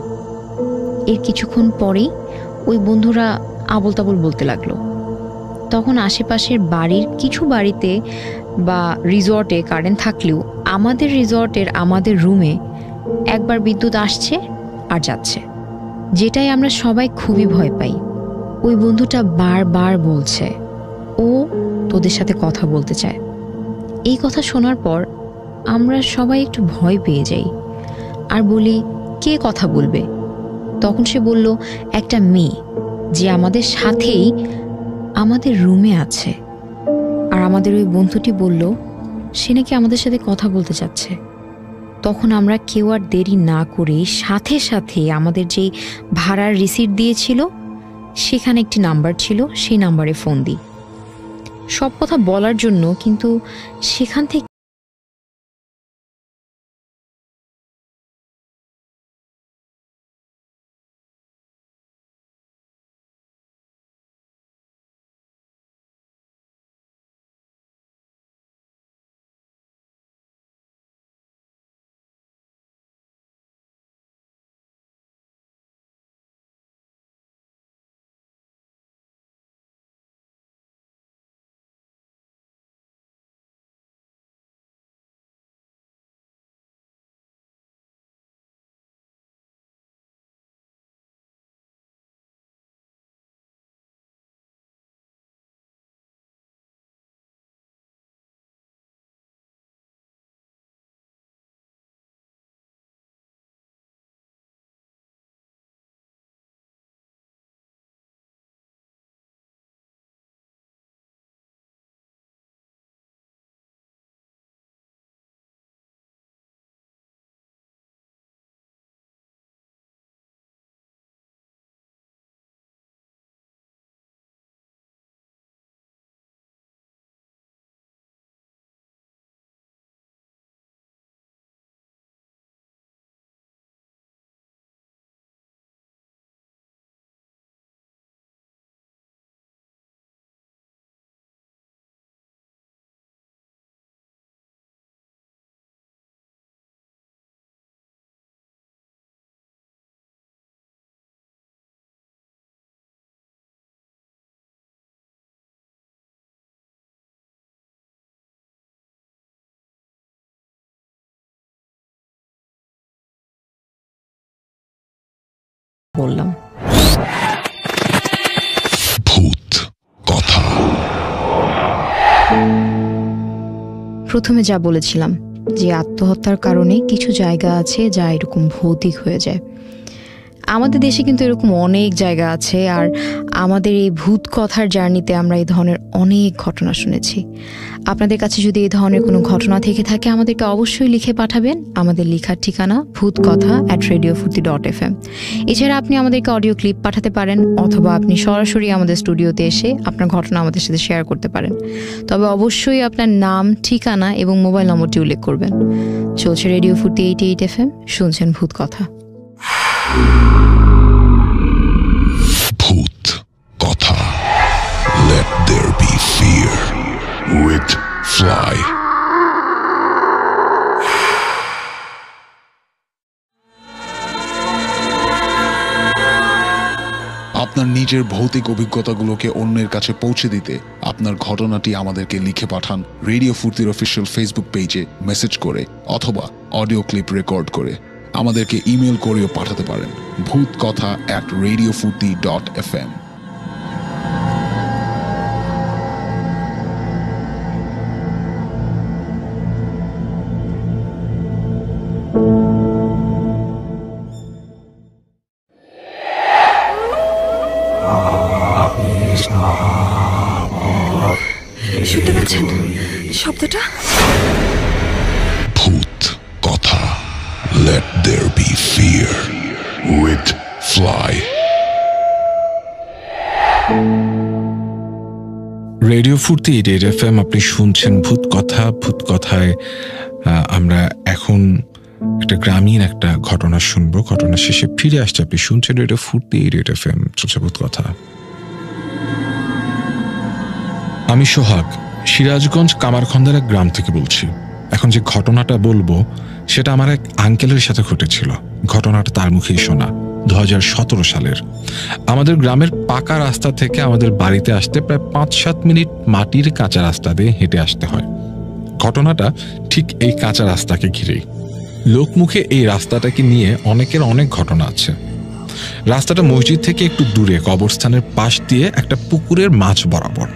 এর কিছুক্ষণ পরেই ওই বন্ধুরা আবোল তাবোল বলতে লাগলো। তখন আশেপাশের বাড়ির কিছু বাড়িতে বা রিসর্টে কারেন্ট থাকলেও আমাদের রিসর্টের আমাদের রুমে একবার বিদ্যুৎ আসছে আর যাচ্ছে, যেটাই আমরা সবাই খুবই ভয় পাই। ওই বন্ধুটা বারবার বলছে ও তোদের সাথে কথা বলতে চায়। এই কথা শোনার পর আমরা সবাই একটু ভয় পেয়ে যাই আর বলি কে কথা বলবে। তখন সে বলল একটা মেয়ে যে আমাদের সাথেই আমাদের রুমে আছে। আর আমাদের ওই বন্ধুটি বলল সে নাকি আমাদের সাথে কথা বলতে চাচ্ছে। তখন আমরা কেউ আর দেরি না করে সাথে সাথে আমাদের যেই ভাড়ার রিসিট দিয়েছিল সেখানে একটি নাম্বার ছিল, সেই নাম্বারে ফোন দিই সব কথা বলার জন্য। কিন্তু সেখান থেকে বললাম। ভূত কথা। প্রথমে যা বলেছিলাম যে আত্মহত্যার কারণে কিছু জায়গা আছে যা এরকম ভৌতিক হয়ে যায়। আমাদের দেশে কিন্তু এরকম অনেক জায়গা আছে, আর আমাদের এই ভূত কথার জার্নিতে আমরা এই ধরনের অনেক ঘটনা শুনেছি। আপনাদের কাছে যদি এই ধরনের কোনো ঘটনা থেকে থাকে আমাদেরকে অবশ্যই লিখে পাঠাবেন। আমাদের লেখার ঠিকানা bhutkotha@radiofurti.fm। এছাড়া আপনি আমাদেরকে অডিও ক্লিপ পাঠাতে পারেন, অথবা আপনি সরাসরি আমাদের স্টুডিওতে এসে আপনার ঘটনা আমাদের সাথে শেয়ার করতে পারেন। তবে অবশ্যই আপনার নাম, ঠিকানা এবং মোবাইল নম্বরটি উল্লেখ করবেন। চলছে রেডিও ফুর্তি 88 FM, শুনছেন ভূত কথা। ভূত কথা। Let there be fear with fly. আপনার নিজের ভৌতিক অভিজ্ঞতাগুলোকে অন্যের কাছে পৌঁছে দিতে আপনার ঘটনাটি আমাদেরকে লিখে পাঠান রেডিও ফুর্তির অফিসিয়াল ফেসবুক পেজে মেসেজ করে অথবা অডিও ক্লিপ রেকর্ড করে। আমাদেরকে ইমেল করেও পাঠাতে পারেন bhutkotha@radiofurti.fm। শুনতে পাচ্ছেন শব্দটা? ভূত কথা। Let there be fear with fly. Radio ফুর্তি 88 FM, আপনি শুনছেন ভূত কথা। ভূত কথায় আমরা এখন একটা গ্রামীণ একটা ঘটনা শুনবো। ঘটনা শেষে ফিরে আসছে। আপনি শুনছেন রেডিও ফুর্তি 88 FM, চলছে ভূত কথা। আমি সোহাগ, সিরাজগঞ্জ কামারখন্দার এক গ্রাম থেকে বলছি। এখন যে ঘটনাটা বলবো সেটা আমার এক আঙ্কেলের সাথে ঘটেছিল। ঘটনাটা তার মুখেই শোনা। 2017 সালের। আমাদের গ্রামের পাকা রাস্তা থেকে আমাদের বাড়িতে আসতে প্রায় 5-7 মিনিট মাটির কাঁচা রাস্তা দিয়ে হেঁটে আসতে হয়। ঘটনাটা ঠিক এই কাঁচা রাস্তাকে ঘিরেই। লোকমুখে এই রাস্তাটাকে নিয়ে অনেকের অনেক ঘটনা আছে। রাস্তাটা মসজিদ থেকে একটু দূরে কবরস্থানের পাশ দিয়ে একটা পুকুরের মাঝ বরাবর।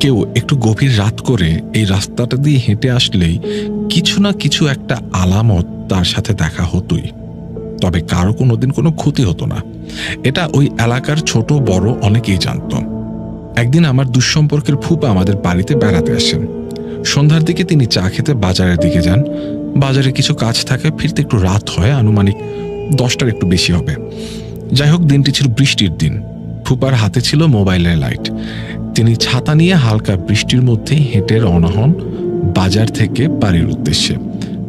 কেউ একটু গভীর রাত করে এই রাস্তাটা দিয়ে হেঁটে আসলেই কিছু না কিছু একটা আলামত তার সাথে দেখা হতোই। তবে কারো কোনোদিন কোনো ক্ষতি হতো না। এটা ওই এলাকার ছোট বড় অনেকেই জানত। একদিন আমার দুঃসম্পর্কের ফুপা আমাদের বাড়িতে বেড়াতে আসেন। সন্ধ্যার দিকে তিনি চা খেতে বাজারের দিকে যান। বাজারে কিছু কাজ থাকে, ফিরতে একটু রাত হয়, আনুমানিক 10টার একটু বেশি হবে। যাই হোক, দিনটি ছিল বৃষ্টির দিন। ফুপার হাতে ছিল মোবাইলের লাইট। তিনি ছাতা নিয়ে হালকা বৃষ্টির মধ্যেই হেঁটে রওনা হন বাজার থেকে বাড়ির উদ্দেশ্যে।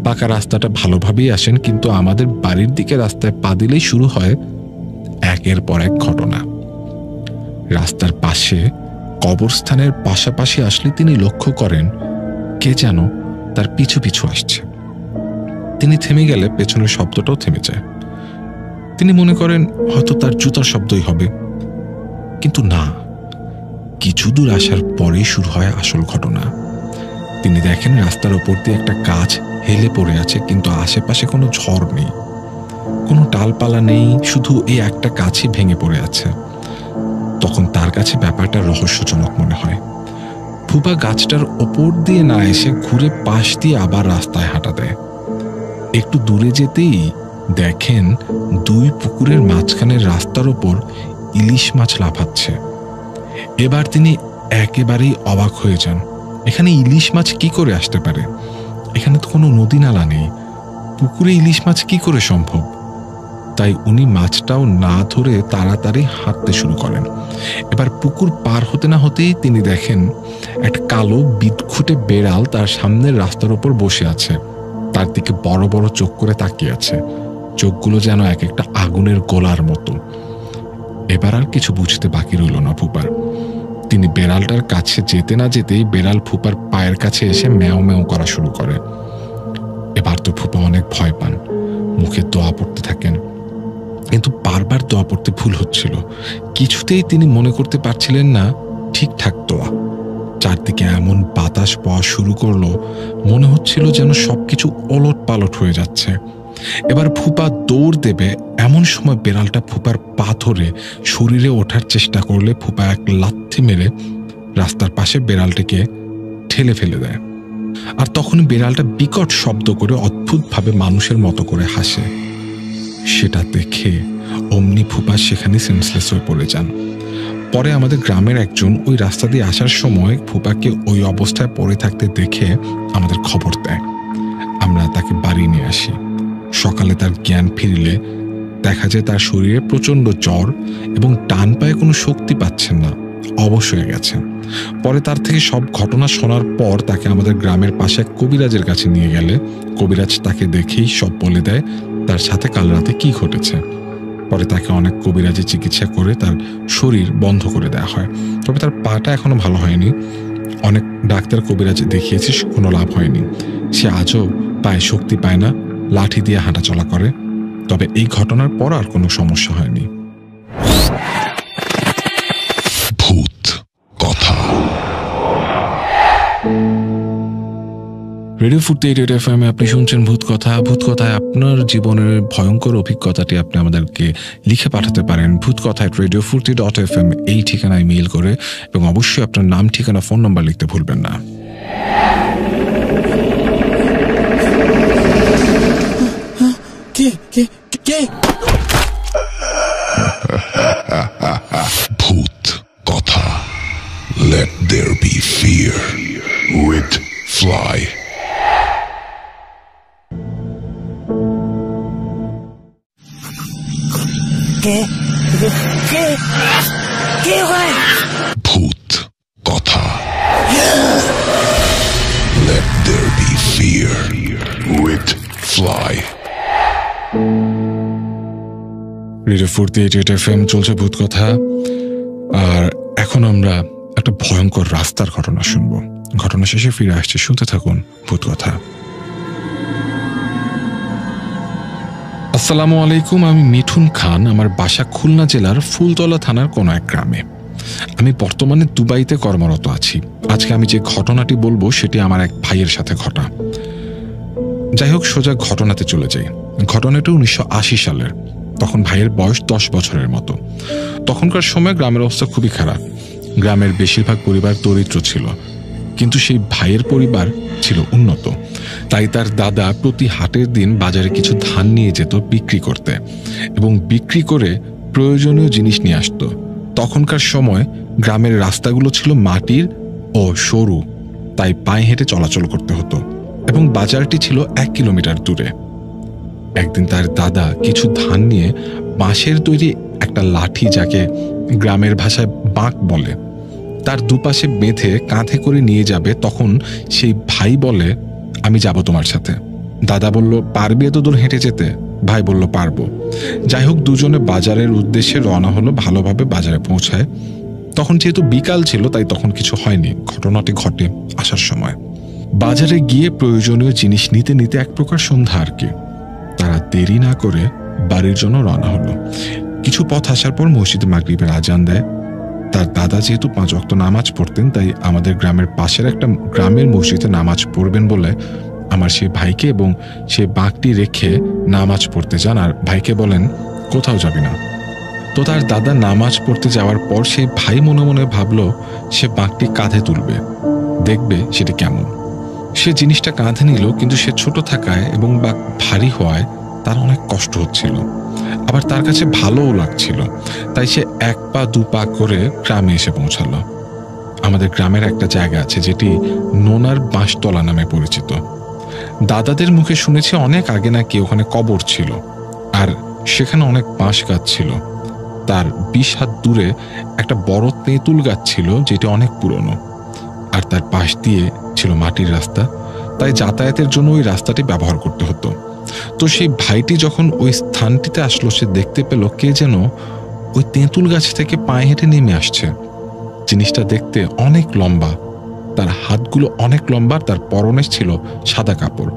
পাকা রাস্তাটা ভালোভাবেই আসেন, কিন্তু আমাদের বাড়ির দিকে রাস্তায় পা দিলেই শুরু হয় একের পর এক ঘটনা। রাস্তার পাশে কবরস্থানের পাশাপাশি আসলে তিনি লক্ষ্য করেন কে যেন তার পিছু পিছু আসছে। তিনি থেমে গেলে পেছনের শব্দটাও থেমে যায়। তিনি মনে করেন হয়তো তার জুতার শব্দই হবে, কিন্তু না। কিছু দূর আসার পরেই শুরু হয় আসল ঘটনা। তিনি দেখেন রাস্তার ওপর দিয়ে একটা গাছ হেলে পড়ে আছে, কিন্তু আশেপাশে কোনো ঝড় নেই, কোনো ডালপালা নেই, শুধু এই একটা গাছই ভেঙে পড়ে আছে। তখন তার কাছে ব্যাপারটা রহস্যজনক মনে হয়। ফুপা গাছটার ওপর দিয়ে না এসে ঘুরে পাশ দিয়ে আবার রাস্তায় হাঁটা দেয়। একটু দূরে যেতেই দেখেন দুই পুকুরের মাঝখানের রাস্তার ওপর ইলিশ মাছ লাফাচ্ছে। এবার তিনি একেবারেই অবাক হয়ে যান। এখানে ইলিশ মাছ কি করে আসতে পারে? এখানে তো কোনো নদী নালা নেই, পুকুরে ইলিশ মাছ কি করে সম্ভব? তাই উনি মাছটাও না ধরে তাড়াতাড়ি হাঁটতে শুরু করেন। এবার পুকুর পার হতে না হতেই তিনি দেখেন একটা কালো বিদঘুটে বেড়াল তার সামনের রাস্তার ওপর বসে আছে। তার দিকে বড় বড় চোখ করে তাকিয়ে আছে। চোখগুলো যেন এক একটা আগুনের গোলার মতো। এবার আর কিছু বুঝতে বাকি রইল না ফুপার। তিনি বেড়ালটার কাছে যেতে না যেতেই বেড়াল ফুপার পায়ের কাছে এসে ম্যাও ম্যাও করা শুরু করে। এবার তো ফুপা অনেক ভয় পান, মুখে দোয়া পড়তে থাকেন, কিন্তু বারবার দোয়া পড়তে ভুল হচ্ছিল। কিছুতেই তিনি মনে করতে পারছিলেন না ঠিকঠাক দোয়া। চারদিকে এমন বাতাস বওয়া শুরু করলো, মনে হচ্ছিল যেন সবকিছু ওলট পালট হয়ে যাচ্ছে। এবার ফুপা দৌড় দেবে, এমন সময় বেড়ালটা ফুপার পা ধরে শরীরে ওঠার চেষ্টা করলে ফুপা এক লাথি মেরে রাস্তার পাশে বেড়ালটিকে ঠেলে ফেলে দেয়। আর তখন বিড়ালটা বিকট শব্দ করে অদ্ভুতভাবে মানুষের মতো করে হাসে। সেটা দেখে অমনি ফুপা সেখানে সেন্সলেস হয়ে পড়ে যান। পরে আমাদের গ্রামের একজন ওই রাস্তা দিয়ে আসার সময় ফুপাকে ওই অবস্থায় পড়ে থাকতে দেখে আমাদের খবর দেয়। আমরা তাকে বাড়ি নিয়ে আসি। সকালে তার জ্ঞান ফিরলে দেখা যায় তার শরীরে প্রচণ্ড জ্বর এবং ডান পায়ে কোনো শক্তি পাচ্ছেন না, অবশ হয়ে গেছে। পরে তার থেকে সব ঘটনা শোনার পর তাকে আমাদের গ্রামের পাশে এক কবিরাজের কাছে নিয়ে গেলে কবিরাজ তাকে দেখেই সব বলে দেয় তার সাথে কাল রাতে কি ঘটেছে। পরে তাকে অনেক কবিরাজি চিকিৎসা করে তার শরীর বন্ধ করে দেওয়া হয়। তবে তার পাটা এখনো ভালো হয়নি। অনেক ডাক্তার কবিরাজ দেখিয়েছে, কোনো লাভ হয়নি। সে আজও পায়ে শক্তি পায় না, লাঠি দিয়ে হাঁটাচলা করে। তবে এই ঘটনার পর আর কোনো সমস্যা হয়নি। ভূত কথা। রেডিও 48 FM আপনি শুনছেন ভূত কথা। ভূত কথায় আপনার জীবনের ভয়ঙ্কর অভিজ্ঞতাটি আপনি আমাদেরকে লিখে পাঠাতে পারেন ভূতকথা@radio40.fm এই ঠিকানায় মেইল করে, এবং অবশ্যই আপনার নাম, ঠিকানা, ফোন নাম্বার লিখতে ভুলবেন না। ভূত কথা। Let there be fear with Fly. ভূত কথা। Let there be fear with Fly. Radio 48 FM চলছে ভূত কথা। আর এখন আমরা একটা ভয়ঙ্কর রাস্তার ঘটনা শুনবো। ঘটনা শেষে ফিরে আসছে, শুনতে থাকুন ভূত কথা। আসসালামু আলাইকুম, আমি মিঠুন খান। আমার বাসা খুলনা জেলার ফুলতলা থানার কোনো এক গ্রামে। আমি বর্তমানে দুবাইতে কর্মরত আছি। আজকে আমি যে ঘটনাটি বলবো সেটি আমার এক ভাইয়ের সাথে ঘটা। যাই হোক, সোজা ঘটনাতে চলে যাই। ঘটনাটা 1980 সালের। তখন ভাইয়ের বয়স 10 বছরের মতো। তখনকার সময় গ্রামের অবস্থা খুবই খারাপ। গ্রামের বেশিরভাগ পরিবার দরিদ্র ছিল, কিন্তু সেই ভাইয়ের পরিবার ছিল উন্নত। তাই তার দাদা প্রতি হাটের দিন বাজারে কিছু ধান নিয়ে যেত বিক্রি করতে, এবং বিক্রি করে প্রয়োজনীয় জিনিস নিয়ে আসতো। তখনকার সময় গ্রামের রাস্তাগুলো ছিল মাটির ও সরু, তাই পায়ে হেঁটে চলাচল করতে হতো, এবং বাজারটি ছিল 1 কিলোমিটার দূরে। একদিন তার দাদা কিছু ধান নিয়ে বাঁশের তৈরি একটা লাঠি, যাকে গ্রামের ভাষায় বাঁক বলে, তার দুপাশে বেঁধে কাঁধে করে নিয়ে যাবে। তখন সেই ভাই বলে, আমি যাব তোমার সাথে। দাদা বলল, পারবি এত দূর হেঁটে যেতে? ভাই বলল, পারবো। যাই হোক, দুজনে বাজারের উদ্দেশ্যে রওনা হলো। ভালোভাবে বাজারে পৌঁছায়। তখন যেহেতু বিকাল ছিল, তাই তখন কিছু হয়নি। ঘটনাটি ঘটে আসার সময়। বাজারে গিয়ে প্রয়োজনীয় জিনিস নিতে নিতে এক প্রকার সন্ধ্যা আর কি। তারা দেরি না করে বাড়ির জন্য রওনা হলো। কিছু পথ আসার পর মসজিদে মাগরিবের আজান দেয়। তার দাদা যেহেতু 5 ওয়াক্ত নামাজ পড়তেন, তাই আমাদের গ্রামের পাশের একটা গ্রামের মসজিদে নামাজ পড়বেন বলে আমার সেই ভাইকে এবং সে বাঁকটি রেখে নামাজ পড়তে যান। আর ভাইকে বলেন, কোথাও যাবি না। তো তার দাদা নামাজ পড়তে যাওয়ার পর সেই ভাই মনে মনে ভাবলো সে বাঁকটি কাঁধে তুলবে, দেখবে সেটি কেমন। সে জিনিসটা কাঁধে নিল, কিন্তু সে ছোট থাকায় এবং বাঁক ভারী হওয়ায় তার অনেক কষ্ট হচ্ছিল। আবার তার কাছে ভালোও লাগছিল। তাই সে 1 পা 2 পা করে গ্রামে এসে পৌঁছালো। আমাদের গ্রামের একটা জায়গা আছে যেটি নোনার বাঁশতলা নামে পরিচিত। দাদাদের মুখে শুনেছি অনেক আগে নাকি ওখানে কবর ছিল, আর সেখানে অনেক বাঁশ গাছ ছিল। তার 20 হাত দূরে একটা বড় তেঁতুল গাছ ছিল, যেটি অনেক পুরনো। আর তার পাশ দিয়ে ছিল মাটির রাস্তা, তাই যাতায়াতের জন্য ওই রাস্তাটি ব্যবহার করতে হতো। তো সেই ভাইটি যখন ওই স্থানটিতে আসলো, সে দেখতে পেল কে যেন ওই তেঁতুল গাছ থেকে পায়ে হেঁটে নেমে আসছে। জিনিসটা দেখতে অনেক লম্বা, তার হাতগুলো অনেক লম্বা, তার পরনে ছিল সাদা কাপড়।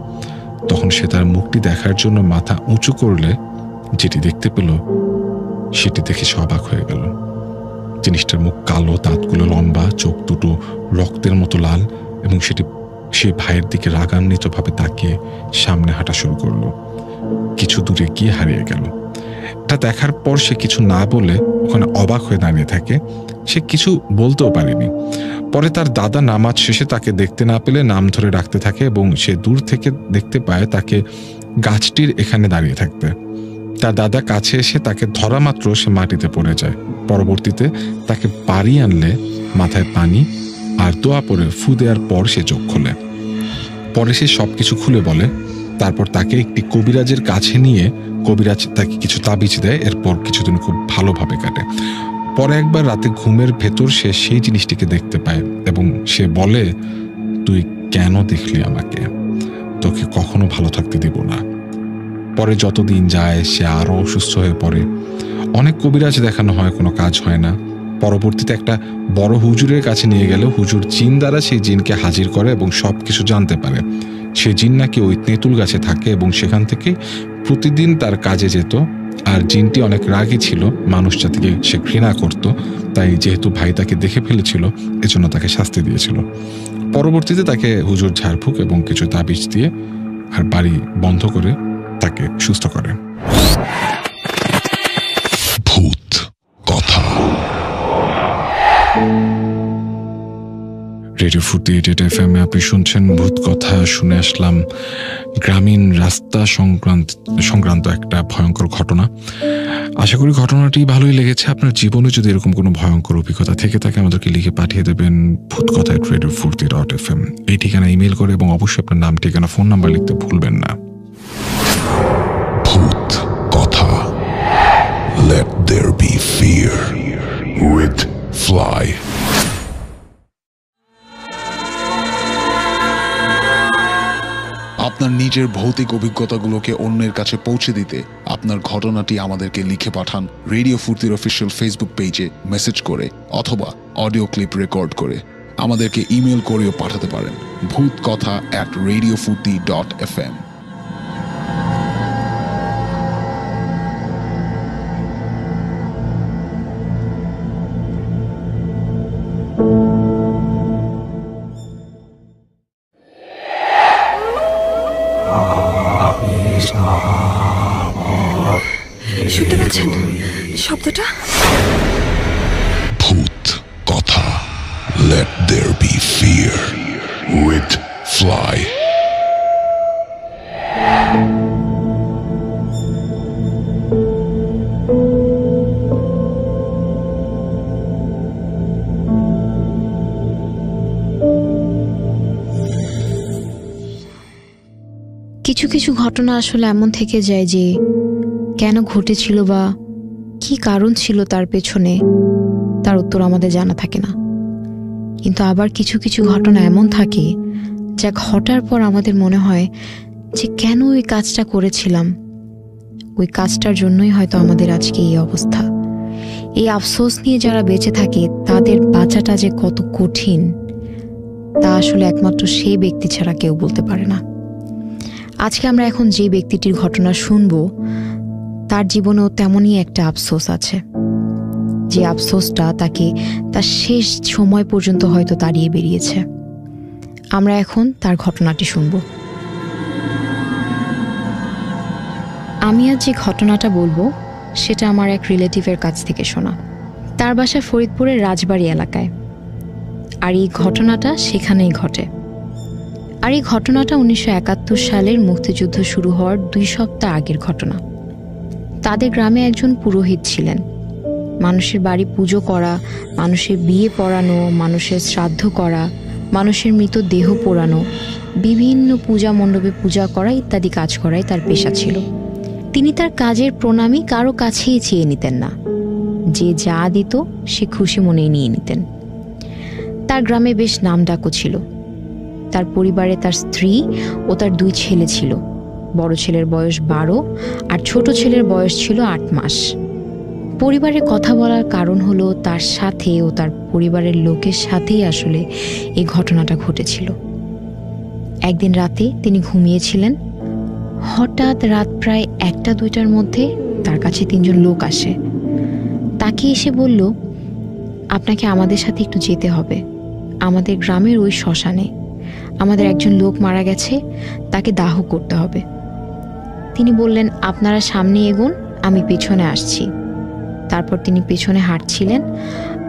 তখন সে তার মুখটি দেখার জন্য মাথা উঁচু করলে যেটি দেখতে পেল সেটি দেখে সে অবাক হয়ে গেল। জিনিসটার মুখ কালো, দাঁতগুলো লম্বা, চোখ দুটো রক্তের মতো লাল, এবং সেটি সেই ভাইয়ের দিকে রাগান্বিতভাবে তাকিয়ে সামনে হাঁটা শুরু করলো। কিছু দূরে গিয়ে হারিয়ে গেল। এটা দেখার পর সে কিছু না বলে ওখানে অবাক হয়ে দাঁড়িয়ে থাকে। সে কিছু বলতেও পারেনি। পরে তার দাদা নামাজ শেষে তাকে দেখতে না পেলে নাম ধরে ডাকতে থাকে এবং সে দূর থেকে দেখতে পায় তাকে গাছটির এখানে দাঁড়িয়ে থাকতে। তার দাদা কাছে এসে তাকে ধরা মাত্র সে মাটিতে পড়ে যায়। পরবর্তীতে তাকে বাড়ি আনলে মাথায় পানি আর দোয়া পরে ফু দেওয়ার পর সে চোখ খোলে। পরে সে সবকিছু খুলে বলে। তারপর তাকে একটি কবিরাজের কাছে নিয়ে কবিরাজ তাকে কিছু তাবিজ দেয়। এরপর কিছুদিন খুব ভালোভাবে কাটে। পরে একবার রাতে ঘুমের ভেতর সে সেই জিনিসটিকে দেখতে পায় এবং সে বলে, তুই কেন দেখলি আমাকে? তোকে কখনো ভালো থাকতে দিব না। পরে যতদিন যায় সে আরো অসুস্থ হয়ে পড়ে। অনেক কবিরাজ দেখানো হয়, কোনো কাজ হয় না। পরবর্তীতে একটা বড় হুজুরের কাছে নিয়ে গেলে হুজুর জিন দ্বারা সেই জিনকে হাজির করে এবং সবকিছু জানতে পারে। সে জিন নাকি ওই তেঁতুল গাছে থাকে এবং সেখান থেকে প্রতিদিন তার কাজে যেত। আর জিনটি অনেক রাগী ছিল, মানুষ জাতিকে সে ঘৃণা করত। তাই যেহেতু ভাই তাকে দেখে ফেলেছিল এজন্য তাকে শাস্তি দিয়েছিল। পরবর্তীতে তাকে হুজুর ঝাড়ফুঁক এবং কিছু তাবিজ দিয়ে আর বাড়ি বন্ধ করে তাকে সুস্থ করে। ভূত কথা। রেডিও 48 FM আপনি শুনছেন ভূত কথা। শুনে আসলাম গ্রামীণ রাস্তা সংক্রান্ত একটা ভয়ঙ্কর ঘটনা। আশা করি ঘটনাটি ভালোই লেগেছে। আপনার জীবনে যদি এরকম কোনো ভয়ঙ্কর অভিজ্ঞতা থেকে থাকে আমাদেরকে লিখে পাঠিয়ে দেবেন bhutkotha@radio40.fm এই ঠিকানা ইমেল করে, এবং অবশ্যই আপনার নাম, ঠিকানা, ফোন নাম্বার লিখতে ভুলবেন না। ভূত কথা। Let there be fear with Fly। আপনার নিজের ভৌতিক অভিজ্ঞতাগুলোকে অন্যের কাছে পৌঁছে দিতে আপনার ঘটনাটি আমাদেরকে লিখে পাঠান রেডিও ফুর্তির অফিসিয়াল ফেসবুক পেজে মেসেজ করে অথবা অডিও ক্লিপ রেকর্ড করে। আমাদেরকে ইমেল করেও পাঠাতে পারেন bhutkotha@radiofurti.fm। শুনতে পাচ্ছেন শব্দটা? ভূত কথা। Let there be fear with Fly। কিছু কিছু ঘটনা আসলে এমন থেকে যায় যে কেন ঘটেছিল বা কি কারণ ছিল তার পেছনে, তার উত্তর আমাদের জানা থাকে না। কিন্তু আবার কিছু কিছু ঘটনা এমন থাকে যা ঘটার পর আমাদের মনে হয় যে কেন ওই কাজটা করেছিলাম, ওই কাজটার জন্যই হয়তো আমাদের আজকে এই অবস্থা। এই আফসোস নিয়ে যারা বেঁচে থাকে তাদের বাঁচাটা যে কত কঠিন তা আসলে একমাত্র সেই ব্যক্তি ছাড়া কেউ বলতে পারে না। আজকে আমরা এখন যে ব্যক্তিটির ঘটনা শুনব তার জীবনেও তেমনই একটা আফসোস আছে, যে আফসোসটা তাকে তার শেষ সময় পর্যন্ত হয়তো তাড়িয়ে বেরিয়েছে। আমরা এখন তার ঘটনাটি শুনব। আমি আজ যে ঘটনাটা বলবো সেটা আমার এক রিলেটিভের কাছ থেকে শোনা। তার বাসা ফরিদপুরের রাজবাড়ি এলাকায়, আর এই ঘটনাটা সেখানেই ঘটে। আর এই ঘটনাটা 1971 সালের মুক্তিযুদ্ধ শুরু হওয়ার 2 সপ্তাহ আগের ঘটনা। তাদের গ্রামে একজন পুরোহিত ছিলেন। মানুষের বাড়ি পুজো করা, মানুষের বিয়ে পড়ানো, মানুষের শ্রাদ্ধ করা, মানুষের মৃতদেহ পোড়ানো, বিভিন্ন পূজা মণ্ডপে পূজা করা ইত্যাদি কাজ করাই তার পেশা ছিল। তিনি তার কাজের প্রণামী কারো কাছেই চেয়ে নিতেন না। যে যা দিত সে খুশি মনেই নিয়ে নিতেন। তার গ্রামে বেশ নামডাকও ছিল। তার পরিবারে তার স্ত্রী ও তার 2 ছেলে ছিল। বড় ছেলের বয়স 12 আর ছোট ছেলের বয়স ছিল 8 মাস। পরিবারের কথা বলার কারণ হলো তার সাথে ও তার পরিবারের লোকের সাথেই আসলে এই ঘটনাটা ঘটেছিল। একদিন রাতে তিনি ঘুমিয়েছিলেন। হঠাৎ রাত প্রায় 1টা-2টার মধ্যে তার কাছে 3 জন লোক আসে। তাকে এসে বলল, আপনাকে আমাদের সাথে একটু যেতে হবে। আমাদের গ্রামের ওই শ্মশানে আমাদের একজন লোক মারা গেছে, তাকে দাহ করতে হবে। তিনি বললেন, আপনারা সামনে এগোন, আমি পেছনে আসছি। তারপর তিনি পেছনে হাঁটছিলেন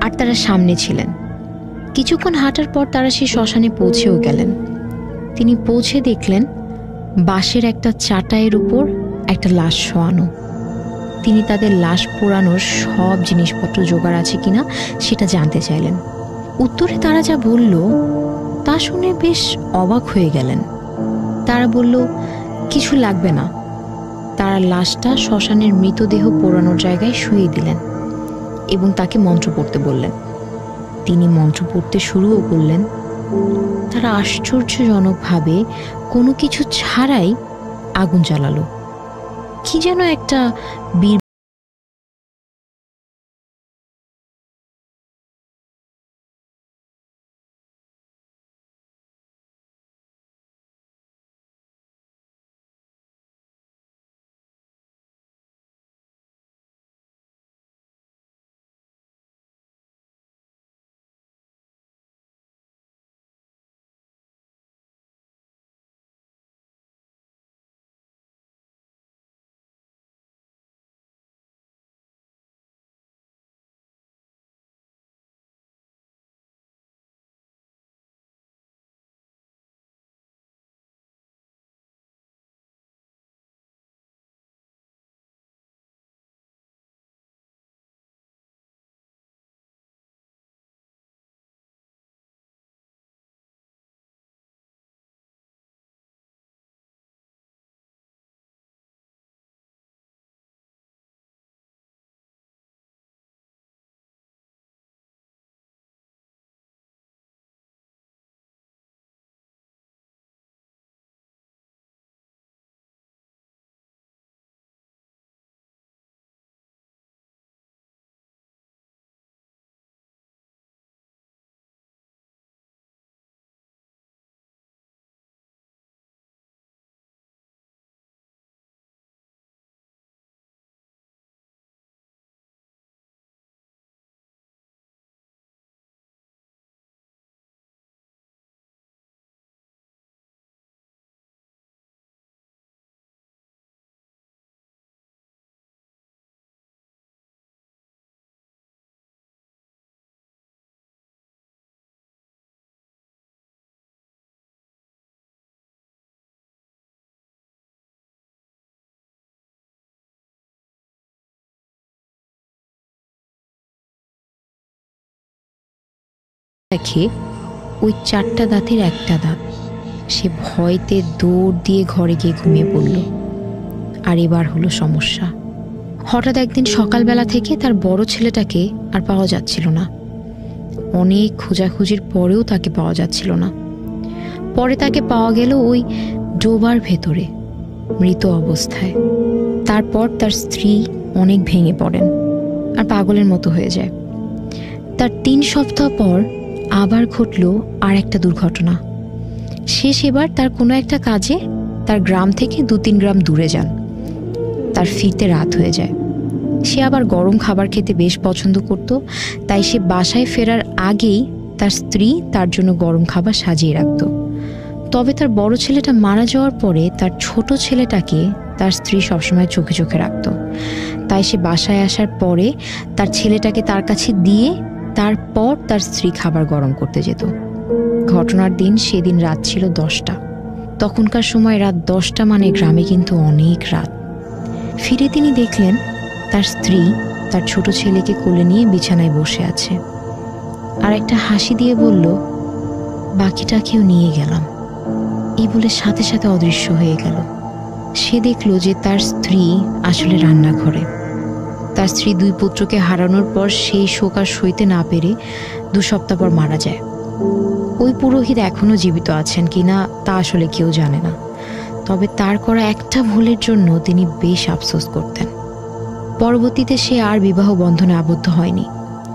আর তারা সামনে ছিলেন। কিছুক্ষণ হাঁটার পর তারা সেই শ্মশানে পৌঁছেও গেলেন। তিনি পৌঁছে দেখলেন বাঁশের একটা চাটাইয়ের উপর একটা লাশ শোয়ানো। তিনি তাদের লাশ পোড়ানোর সব জিনিসপত্র জোগাড় আছে কিনা সেটা জানতে চাইলেন। উত্তরে তারা যা বলল তা শুনে বেশ অবাক হয়ে গেলেন। তারা বলল, কিছু লাগবে না। তারা লাশটা শ্মশানের মৃতদেহ পোড়ানোর জায়গায় শুইয়ে দিলেন এবং তাকে মন্ত্র পড়তে বললেন। তিনি মন্ত্র পড়তে শুরুও করলেন। তারা আশ্চর্যজনকভাবে কোনো কিছু ছাড়াই আগুন জ্বালালো। কি যেন একটা বীর দেখে ওই 4টা দাঁতের একটা দাঁত। সে ভয়তে দৌড় দিয়ে ঘরে গিয়ে ঘুমিয়ে পড়ল। আর এবার হলো সমস্যা। হঠাৎ একদিন সকালবেলা থেকে তার বড় ছেলেটাকে আর পাওয়া যাচ্ছিল না। অনেক খোঁজাখুঁজির পরেও তাকে পাওয়া যাচ্ছিল না। পরে তাকে পাওয়া গেল ওই ডোবার ভেতরে মৃত অবস্থায়। তারপর তার স্ত্রী অনেক ভেঙে পড়েন আর পাগলের মতো হয়ে যায়। তার 3 সপ্তাহ পর আবার ঘটল আর একটা দুর্ঘটনা। সে সেবার তার কোনো একটা কাজে তার গ্রাম থেকে 2-3 গ্রাম দূরে যান। তার ফিরতে রাত হয়ে যায়। সে আবার গরম খাবার খেতে বেশ পছন্দ করত, তাই সে বাসায় ফেরার আগেই তার স্ত্রী তার জন্য গরম খাবার সাজিয়ে রাখত। তবে তার বড় ছেলেটা মারা যাওয়ার পরে তার ছোট ছেলেটাকে তার স্ত্রী সবসময় চোখে চোখে রাখত। তাই সে বাসায় আসার পরে তার ছেলেটাকে তার কাছে দিয়ে তারপর তার স্ত্রী খাবার গরম করতে যেত। ঘটনার দিন সেদিন রাত ছিল 10টা। তখনকার সময় রাত 10টা মানে গ্রামে কিন্তু অনেক রাত। ফিরে তিনি দেখলেন তার স্ত্রী তার ছোট ছেলেকে কোলে নিয়ে বিছানায় বসে আছে আর একটা হাসি দিয়ে বলল, বাকিটাকেও নিয়ে গেলাম। এই বলে সাথে সাথে অদৃশ্য হয়ে গেল। সে দেখল যে তার স্ত্রী আসলে রান্নাঘরে। তার স্ত্রী 2 পুত্রকে হারানোর পর সেই শোক আর সইতে না পেরে 2 সপ্তাহ পর মারা যায়। ওই পুরোহিত এখনো জীবিত আছেন কিনা তা আসলে কেউ জানে না। তবে তার করা একটা ভুলের জন্য তিনি বেশ আফসোস করতেন। পরবর্তীতে সে আর বিবাহ বন্ধনে আবদ্ধ হয়নি।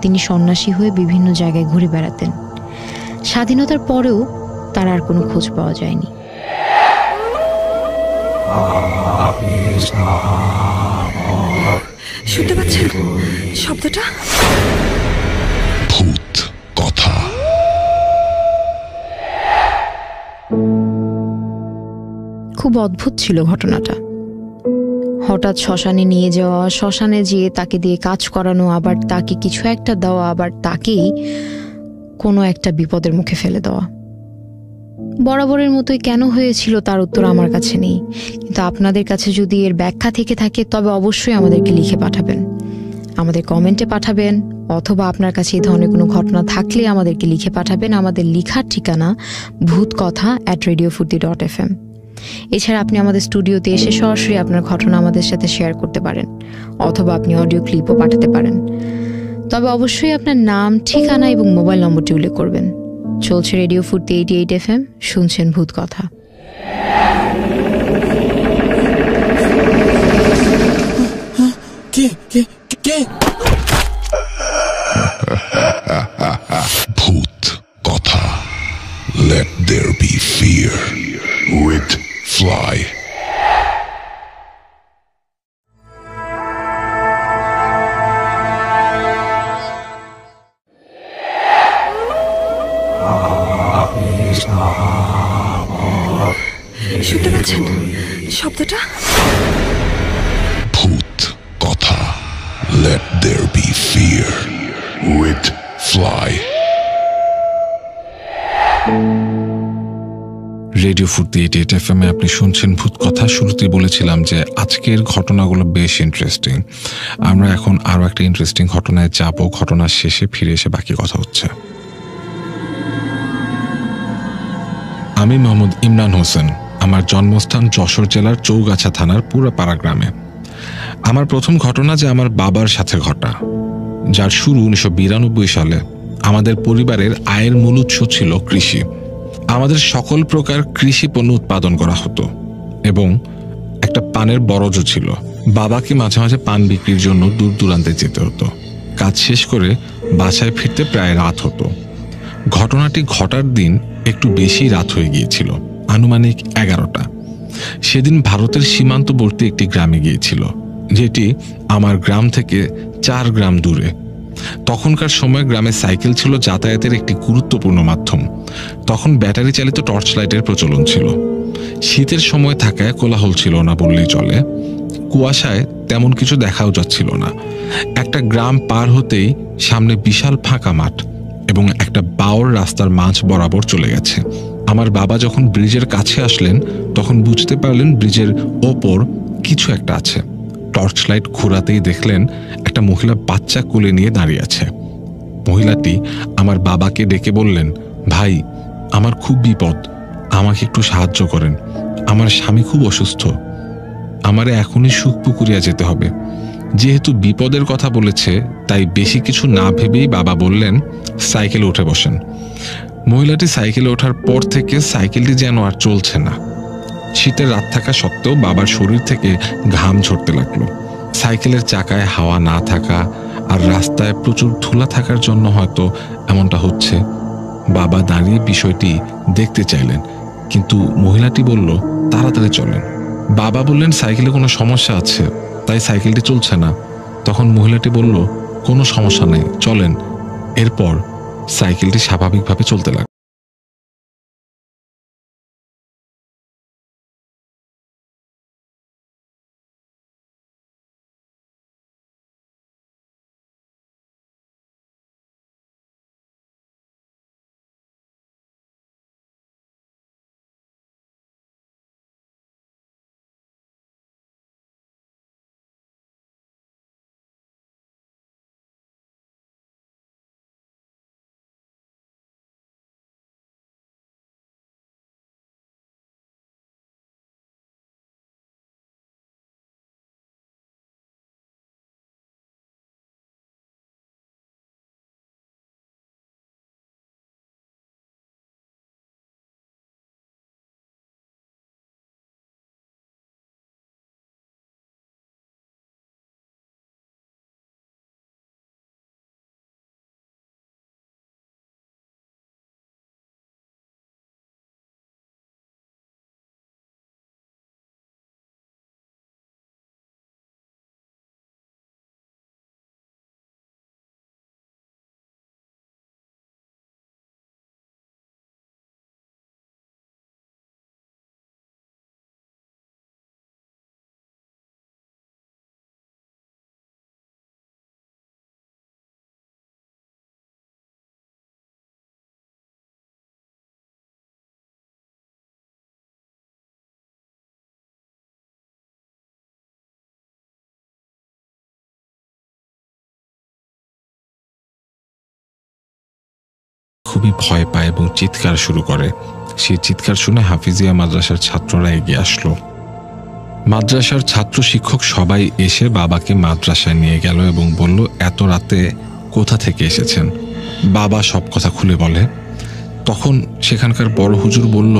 তিনি সন্ন্যাসী হয়ে বিভিন্ন জায়গায় ঘুরে বেড়াতেন। স্বাধীনতার পরেও তার আর কোনো খোঁজ পাওয়া যায়নি। শুনতে পাচ্ছেন শব্দটা? ভূত কথা। খুব অদ্ভুত ছিল ঘটনাটা। হঠাৎ শ্মশানে নিয়ে যাওয়া, শ্মশানে যেয়ে তাকে দিয়ে কাজ করানো, আবার তাকে কিছু একটা দেওয়া, আবার তাকেই কোনো একটা বিপদের মুখে ফেলে দেওয়া। বরাবরের মতোই কেন হয়েছিল তার উত্তর আমার কাছে নেই, কিন্তু আপনাদের কাছে যদি এর ব্যাখ্যা থেকে থাকে তবে অবশ্যই আমাদেরকে লিখে পাঠাবেন, আমাদের কমেন্টে পাঠাবেন, অথবা আপনার কাছে এই ধরনের কোনো ঘটনা থাকলে আমাদেরকে লিখে পাঠাবেন। আমাদের লিখার ঠিকানা bhutkotha@radiofurti.fm। এছাড়া আপনি আমাদের স্টুডিওতে এসে সরাসরি আপনার ঘটনা আমাদের সাথে শেয়ার করতে পারেন, অথবা আপনি অডিও ক্লিপও পাঠাতে পারেন। তবে অবশ্যই আপনার নাম, ঠিকানা এবং মোবাইল নম্বরটি উল্লেখ করবেন। চলছে রেডিও ফুর্তি 88 FM, শুনছেন ভূত কথা। ভূত কথা, let there be fear with fly. শুনতে পাচ্ছেন শব্দটা? ভূত কথা, let there be fear with fly. Radio ফুর্তি 88 FM এ আপনি শুনছেন ভূত কথা। শুরুতেই বলেছিলাম যে আজকের ঘটনাগুলো বেশ ইন্টারেস্টিং। আমরা এখন আরো একটা ইন্টারেস্টিং ঘটনায় যাব, ঘটনার শেষে ফিরে এসে বাকি কথা হচ্ছে। আমি মোহাম্মদ ইমরান হোসেন। আমার জন্মস্থান যশোর জেলার চৌগাছা থানার পুরাপাড়া গ্রামে। আমার প্রথম ঘটনা যে আমার বাবার সাথে ঘটা, যার শুরু 1992 সালে। আমাদের পরিবারের আয়ের মূল উৎস ছিল কৃষি। আমাদের সকল প্রকার কৃষি পণ্য উৎপাদন করা হতো এবং একটা পানের বরজও ছিল। বাবাকে মাঝে মাঝে পান বিক্রির জন্য দূর দূরান্তে যেতে হতো। কাজ শেষ করে বাসায় ফিরতে প্রায় রাত হতো। ঘটনাটি ঘটার দিন একটু বেশি রাত হয়ে গিয়েছিল, আনুমানিক 11টা। সেদিন ভারতের সীমান্তবর্তী একটি গ্রামে গিয়েছিল, যেটি আমার গ্রাম থেকে 4 গ্রাম দূরে। তখনকার সময় গ্রামে সাইকেল ছিল যাতায়াতের একটি গুরুত্বপূর্ণ মাধ্যম। তখন ব্যাটারি চালিত টর্চ লাইটের প্রচলন ছিল। শীতের সময় থাকায় কোলাহল ছিল না বললেই চলে। কুয়াশায় তেমন কিছু দেখাও যাচ্ছিল না। একটা গ্রাম পার হতেই সামনে বিশাল ফাঁকা মাঠ এবং একটা বাওর রাস্তার মাঝ বরাবর চলে গেছে। আমার বাবা যখন ব্রিজের কাছে আসলেন তখন বুঝতে পারলেন ব্রিজের ওপর কিছু একটা আছে। টর্চ লাইট ঘোরাতেই দেখলেন একটা মহিলা বাচ্চা কোলে নিয়ে দাঁড়িয়ে আছে। মহিলাটি আমার বাবাকে ডেকে বললেন, ভাই, আমার খুব বিপদ, আমাকে একটু সাহায্য করেন। আমার স্বামী খুব অসুস্থ, আমারে এখনই সুখপুকুরিয়া যেতে হবে। যেহেতু বিপদের কথা বলেছে তাই বেশি কিছু না ভেবেই বাবা বললেন, সাইকেলে উঠে বসেন। মহিলাটি সাইকেলে ওঠার পর থেকে সাইকেলটি যেন আর চলছে না। শীতের রাত থাকা সত্ত্বেও বাবার শরীর থেকে ঘাম ঝরতে লাগলো। সাইকেলের চাকায় হাওয়া না থাকা আর রাস্তায় প্রচুর ধুলা থাকার জন্য হয়তো এমনটা হচ্ছে। বাবা দাঁড়িয়ে বিষয়টি দেখতে চাইলেন, কিন্তু মহিলাটি বলল, তাড়াতাড়ি চলেন। বাবা বললেন, সাইকেলে কোনো সমস্যা আছে তাই সাইকেলটি চলছে না। তখন মহিলাটি বলল, কোনো সমস্যা নেই, চলেন। এরপর সাইকেলটি স্বাভাবিকভাবে চলতে লাগলো। খুবই ভয় পায় এবং চিৎকার শুরু করে। সেই চিৎকার শুনে হাফিজিয়া মাদ্রাসার ছাত্ররা এগিয়ে আসলো। মাদ্রাসার ছাত্র শিক্ষক সবাই এসে বাবাকে মাদ্রাসায় নিয়ে গেল এবং বলল, এত রাতে কোথা থেকে এসেছেন? বাবা সব কথা খুলে বলে। তখন সেখানকার বড় হুজুর বলল,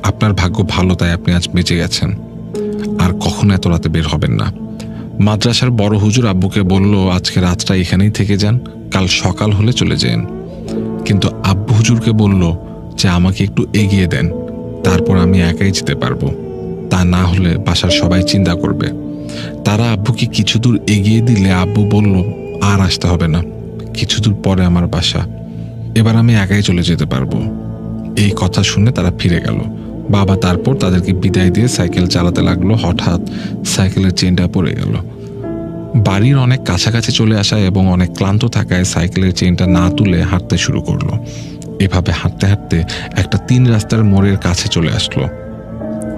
আপনার ভাগ্য ভালো, তাই আপনি আজ বেঁচে গেছেন, আর কখনো এত রাতে বের হবেন না। মাদ্রাসার বড় হুজুর আব্বুকে বলল, আজকে রাতটা এখানেই থেকে যান, কাল সকাল হলে চলে যান। কিন্তু আব্বু হুজুরকে বলল যে আমাকে একটু এগিয়ে দেন, তারপর আমি একাই যেতে পারবো, তা না হলে বাসার সবাই চিন্তা করবে। তারা আব্বুকে কিছু দূর এগিয়ে দিলে আব্বু বলল, আর আসতে হবে না, কিছু দূর পরে আমার বাসা, এবার আমি একাই চলে যেতে পারবো। এই কথা শুনে তারা ফিরে গেল। বাবা তারপর তাদেরকে বিদায় দিয়ে সাইকেল চালাতে লাগলো। হঠাৎ সাইকেলের চেনটা পড়ে গেল। বাড়ির অনেক কাছাকাছি চলে আসায় এবং অনেক ক্লান্ত থাকায় সাইকেলের চেনটা না তুলে হাঁটতে শুরু করলো। এভাবে হাঁটতে হাঁটতে একটা 3 রাস্তার মোড়ের কাছে চলে আসলো।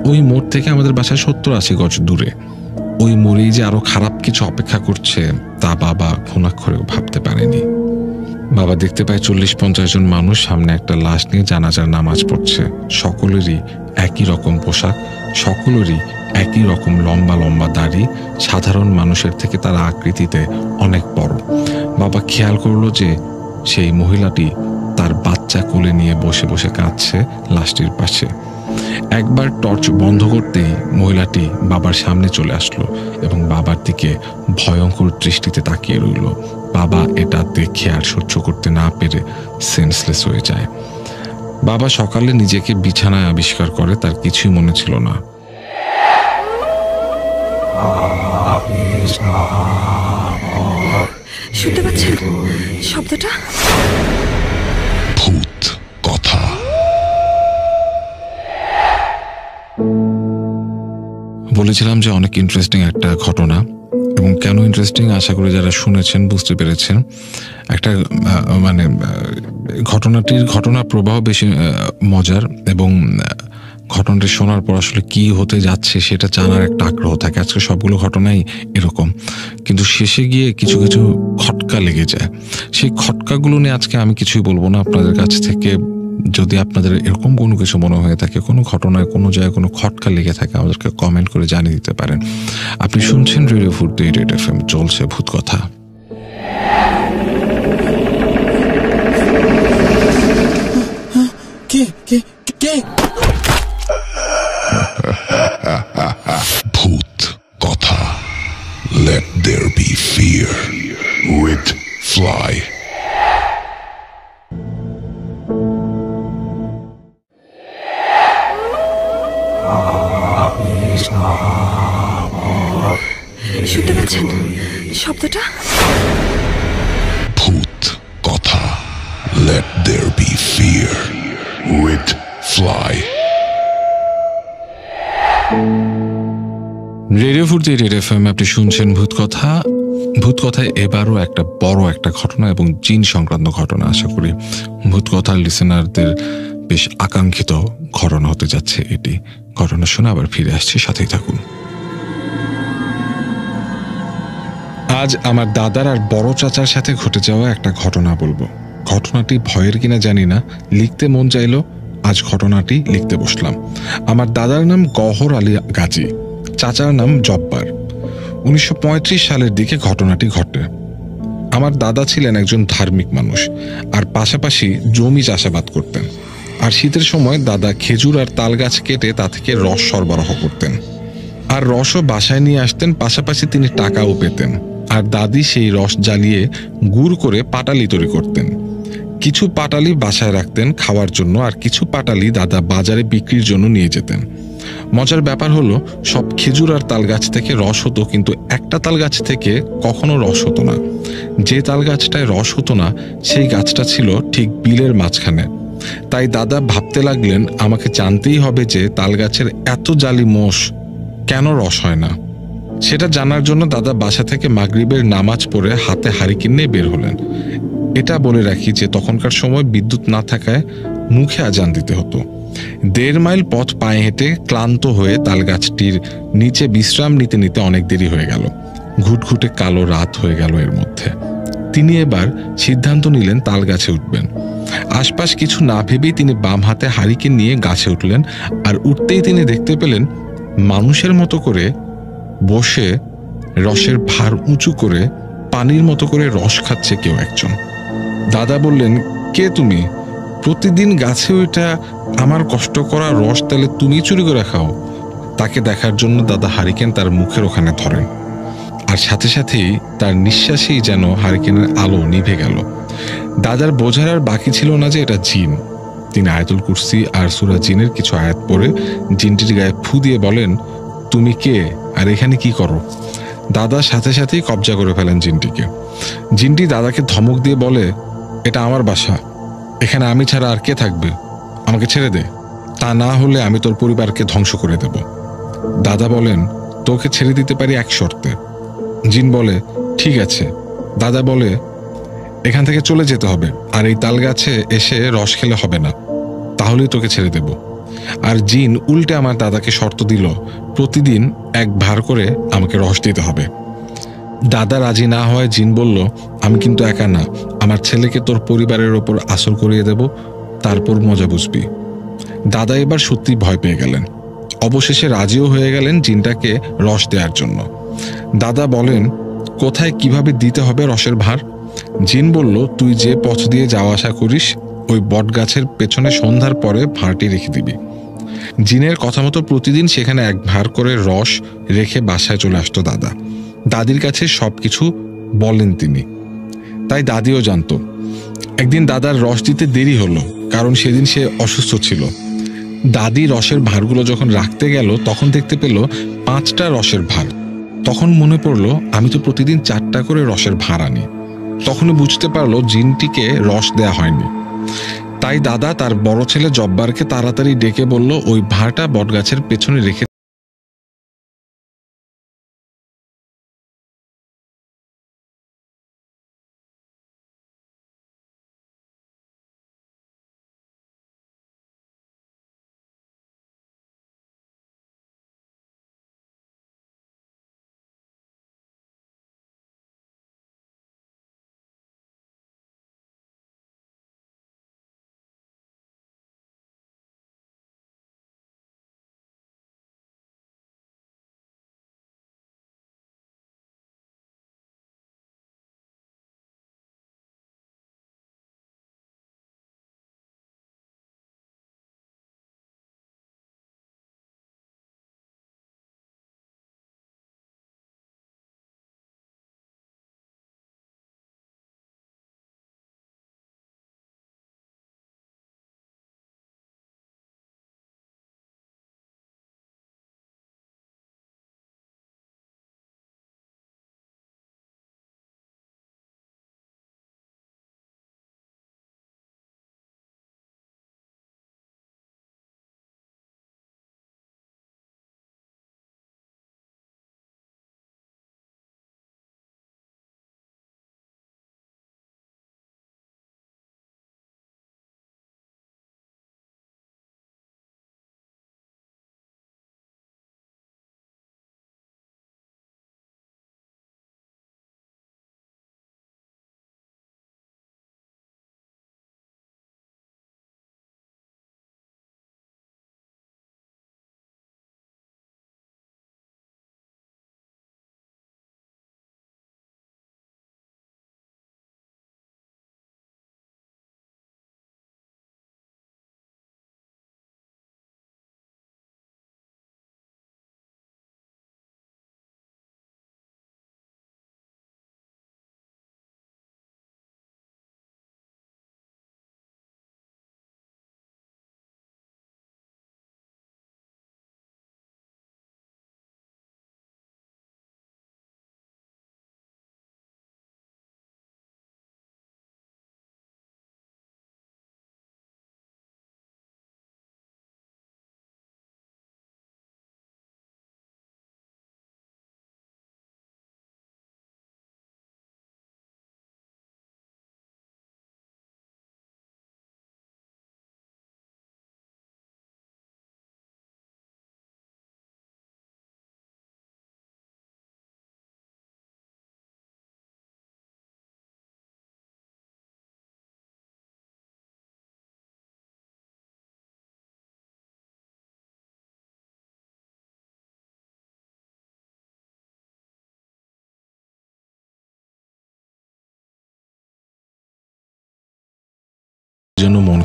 ওই মোড় থেকে আমাদের বাসায় 70-80 গজ দূরে। ওই মোড়েই যে আরো খারাপ কিছু অপেক্ষা করছে তা বাবা ঘুণাক্ষরেও ভাবতে পারেনি। বাবা দেখতে পায় 40-50 জন মানুষ সামনে একটা লাশ নিয়ে জানাজার নামাজ পড়ছে। সকলেরই একই রকম পোশাক, সকলেরই একই রকম লম্বা লম্বা দাড়ি। সাধারণ মানুষের থেকে তারা আকৃতিতে অনেক বড়। বাবা খেয়াল করলো যে সেই মহিলাটি তার বাচ্চা কোলে নিয়ে বসে বসে কাঁদছে লাশটির পাশে। একবার টর্চ বন্ধ করতেই মহিলাটি বাবার সামনে চলে আসলো এবং বাবার দিকে ভয়ঙ্কর দৃষ্টিতে তাকিয়ে রইল। বাবা এটা দেখে আর সহ্য করতে না পেরে সেন্সলেস হয়ে যায়। বাবা সকালে নিজেকে বিছানায় আবিষ্কার করে, তার কিছুই মনে ছিল না। শুনতে পাচ্ছেন শব্দটা? ভূত কথা। বলেছিলাম যে অনেক ইন্টারেস্টিং একটা ঘটনা, এবং কেন ইন্টারেস্টিং আশা করি যারা শুনেছেন বুঝতে পেরেছেন। একটা ঘটনার প্রবাহ বেশি মজার, এবং ঘটনাটি শোনার পর আসলে কি হতে যাচ্ছে সেটা জানার একটা আগ্রহ থাকে। আজকে সবগুলো ঘটনাই এরকম, কিন্তু শেষে গিয়ে কিছু কিছু খটকা লেগে যায়। সেই খটকাগুলো নিয়ে আজকে আমি কিছুই বলবো না। আপনাদের কাছ থেকে যদি আপনাদের এরকম কোনো কিছু মনে হয়ে থাকে, কোনো ঘটনায় কোনো জায়গায় কোনো খটকা লেগে থাকে, আমাদেরকে কমেন্ট করে জানিয়ে দিতে পারেন। আপনি শুনছেন রেডিও ফুর্তি রেড এফএম, চলছে ভূত কথা। ভূত কথা। Let there be fear with Fly. শুনতে পাচ্ছেন শব্দটা? ভূত কথা। Let there be fear with Fly. Radio ফুর্তি রেড এফএম, আপনি শুনছেন ভূত কথা। ভূত কথায় এবারও একটা বড় একটা ঘটনা এবং জিন সংক্রান্ত ঘটনা। আশা করি ভূত কথার লিসেনারদের বেশ আকাঙ্ক্ষিত ঘটনা হতে যাচ্ছে এটি। ঘটনা শুনে আবার ফিরে আসছি, সাথেই থাকুন। আজ আমার দাদার আর বড় চাচার সাথে ঘটে যাওয়া একটা ঘটনা বলবো। ঘটনাটি ভয়ের কিনা জানি না, লিখতে মন চাইলো, আজ ঘটনাটি লিখতে বসলাম। আমার দাদার নাম গহর আলী গাজী, চাচার নাম জব্বার। 1935 সালের দিকে ঘটনাটি ঘটে। আমার দাদা ছিলেন একজন ধার্মিক মানুষ, আর পাশাপাশি জমি চাষাবাদ করতেন। আর শীতের সময় দাদা খেজুর আর তাল গাছ কেটে তা থেকে রস সরবরাহ করতেন, আর রসও বাসায় নিয়ে আসতেন। পাশাপাশি তিনি টাকাও পেতেন। আর দাদি সেই রস জ্বালিয়ে গুড় করে পাটালি তৈরি করতেন। কিছু পাটালি বাসায় রাখতেন খাওয়ার জন্য, আর কিছু পাটালি দাদা বাজারে বিক্রির জন্য নিয়ে যেতেন। মজার ব্যাপার হলো, সব খেজুর আর তাল গাছ থেকে রস হতো, কিন্তু একটা তাল গাছ থেকে কখনো রস হতো না। যে তাল গাছটায় রস হতো না সেই গাছটা ছিল ঠিক বিলের মাঝখানে। তাই দাদা ভাবতে লাগলেন, আমাকে জানতেই হবে যে তাল গাছের এত জালি মোষ কেন রস হয় না। সেটা জানার জন্য দাদা বাসা থেকে মাগরিবের নামাজ পড়ে হাতে হারিকেন নিয়ে বের হলেন। এটা বলে রাখি যে তখনকার সময় বিদ্যুৎ না থাকায় মুখে আজান দিতে হতো। 1.5 মাইল পথ পায়ে হেঁটে ক্লান্ত হয়ে তাল গাছটির নিচে বিশ্রাম নিতে নিতে অনেক দেরি হয়ে গেল। ঘুটঘুটে কালো রাত হয়ে গেল এর মধ্যে। তিনি এবার সিদ্ধান্ত নিলেন তাল গাছে উঠবেন। আশপাশ কিছু না ভেবেই তিনি বাম হাতে হারিকেন নিয়ে গাছে উঠলেন, আর উঠতেই তিনি দেখতে পেলেন মানুষের মতো করে বসে রসের ভার উঁচু করে পানির মতো করে রস খাচ্ছে কেউ একজন। দাদা বললেন, কে তুমি? প্রতিদিন গাছে ওইটা আমার কষ্ট করা রস তাহলে তুমি চুরি করে খাও? তাকে দেখার জন্য দাদা হারিকেন তার মুখের ওখানে ধরেন, আর সাথে সাথেই তার নিঃশ্বাসেই যেন হারিকেনের আলো নিভে গেল। দাদার বোঝার আর বাকি ছিল না যে এটা জিন। তিনি আয়াতুল কুরসি আর সূরা জিনের কিছু আয়াত পড়ে জিনটির গায়ে ফু দিয়ে বলেন, তুমি কে আর এখানে কি করো? দাদা সাথে সাথেই কবজা করে ফেলেন জিনটিকে। জিনটি দাদাকে ধমক দিয়ে বলে, এটা আমার বাসা, এখানে আমি ছাড়া আর কে থাকবে? আমাকে ছেড়ে দে, তা না হলে আমি তোর পরিবারকে ধ্বংস করে দেব। দাদা বলেন, তোকে ছেড়ে দিতে পারি এক শর্তে। জিন বলে, ঠিক আছে। দাদা বলে, এখান থেকে চলে যেতে হবে, আর এই তাল গাছে এসে রস খেলে হবে না, তাহলেই তোকে ছেড়ে দেব। আর জিন উল্টে আমার দাদাকে শর্ত দিল, প্রতিদিন এক ভার করে আমাকে রস দিতে হবে। দাদা রাজি না হয় জিন বলল, আমি কিন্তু একা না, আমার ছেলেকে তোর পরিবারের ওপর আসর করিয়ে দেব, তারপর মজা বুঝবি। দাদা এবার সত্যি ভয় পেয়ে গেলেন। অবশেষে রাজিও হয়ে গেলেন জিনটাকে রস দেওয়ার জন্য। দাদা বলেন, কোথায় কিভাবে দিতে হবে রসের ভার? জিন বলল, তুই যে পথ দিয়ে যাওয়া আসা করিস ওই বট গাছের পেছনে সন্ধ্যার পরে ভাঁড়টি রেখে দিবি। জিনের কথা মতো প্রতিদিন সেখানে এক ভার করে রস রেখে বাসায় চলে আসতো দাদা। দাদির কাছে সবকিছু বলেন তিনি, তাই দাদিও জানত। একদিন দাদার রস দিতে দেরি হলো, কারণ সেদিন সে অসুস্থ ছিল। দাদি রসের ভারগুলো যখন রাখতে গেল তখন দেখতে পেল 5টা রসের ভার। তখন মনে পড়লো, আমি তো প্রতিদিন 4টা করে রসের ভার আনি। তখনই বুঝতে পারলো জিনটিকে রস দেয়া হয়নি। তাই দাদা তার বড় ছেলে জব্বারকে তাড়াতাড়ি ডেকে বলল, ওই ভারটা বটগাছের পেছনে রেখে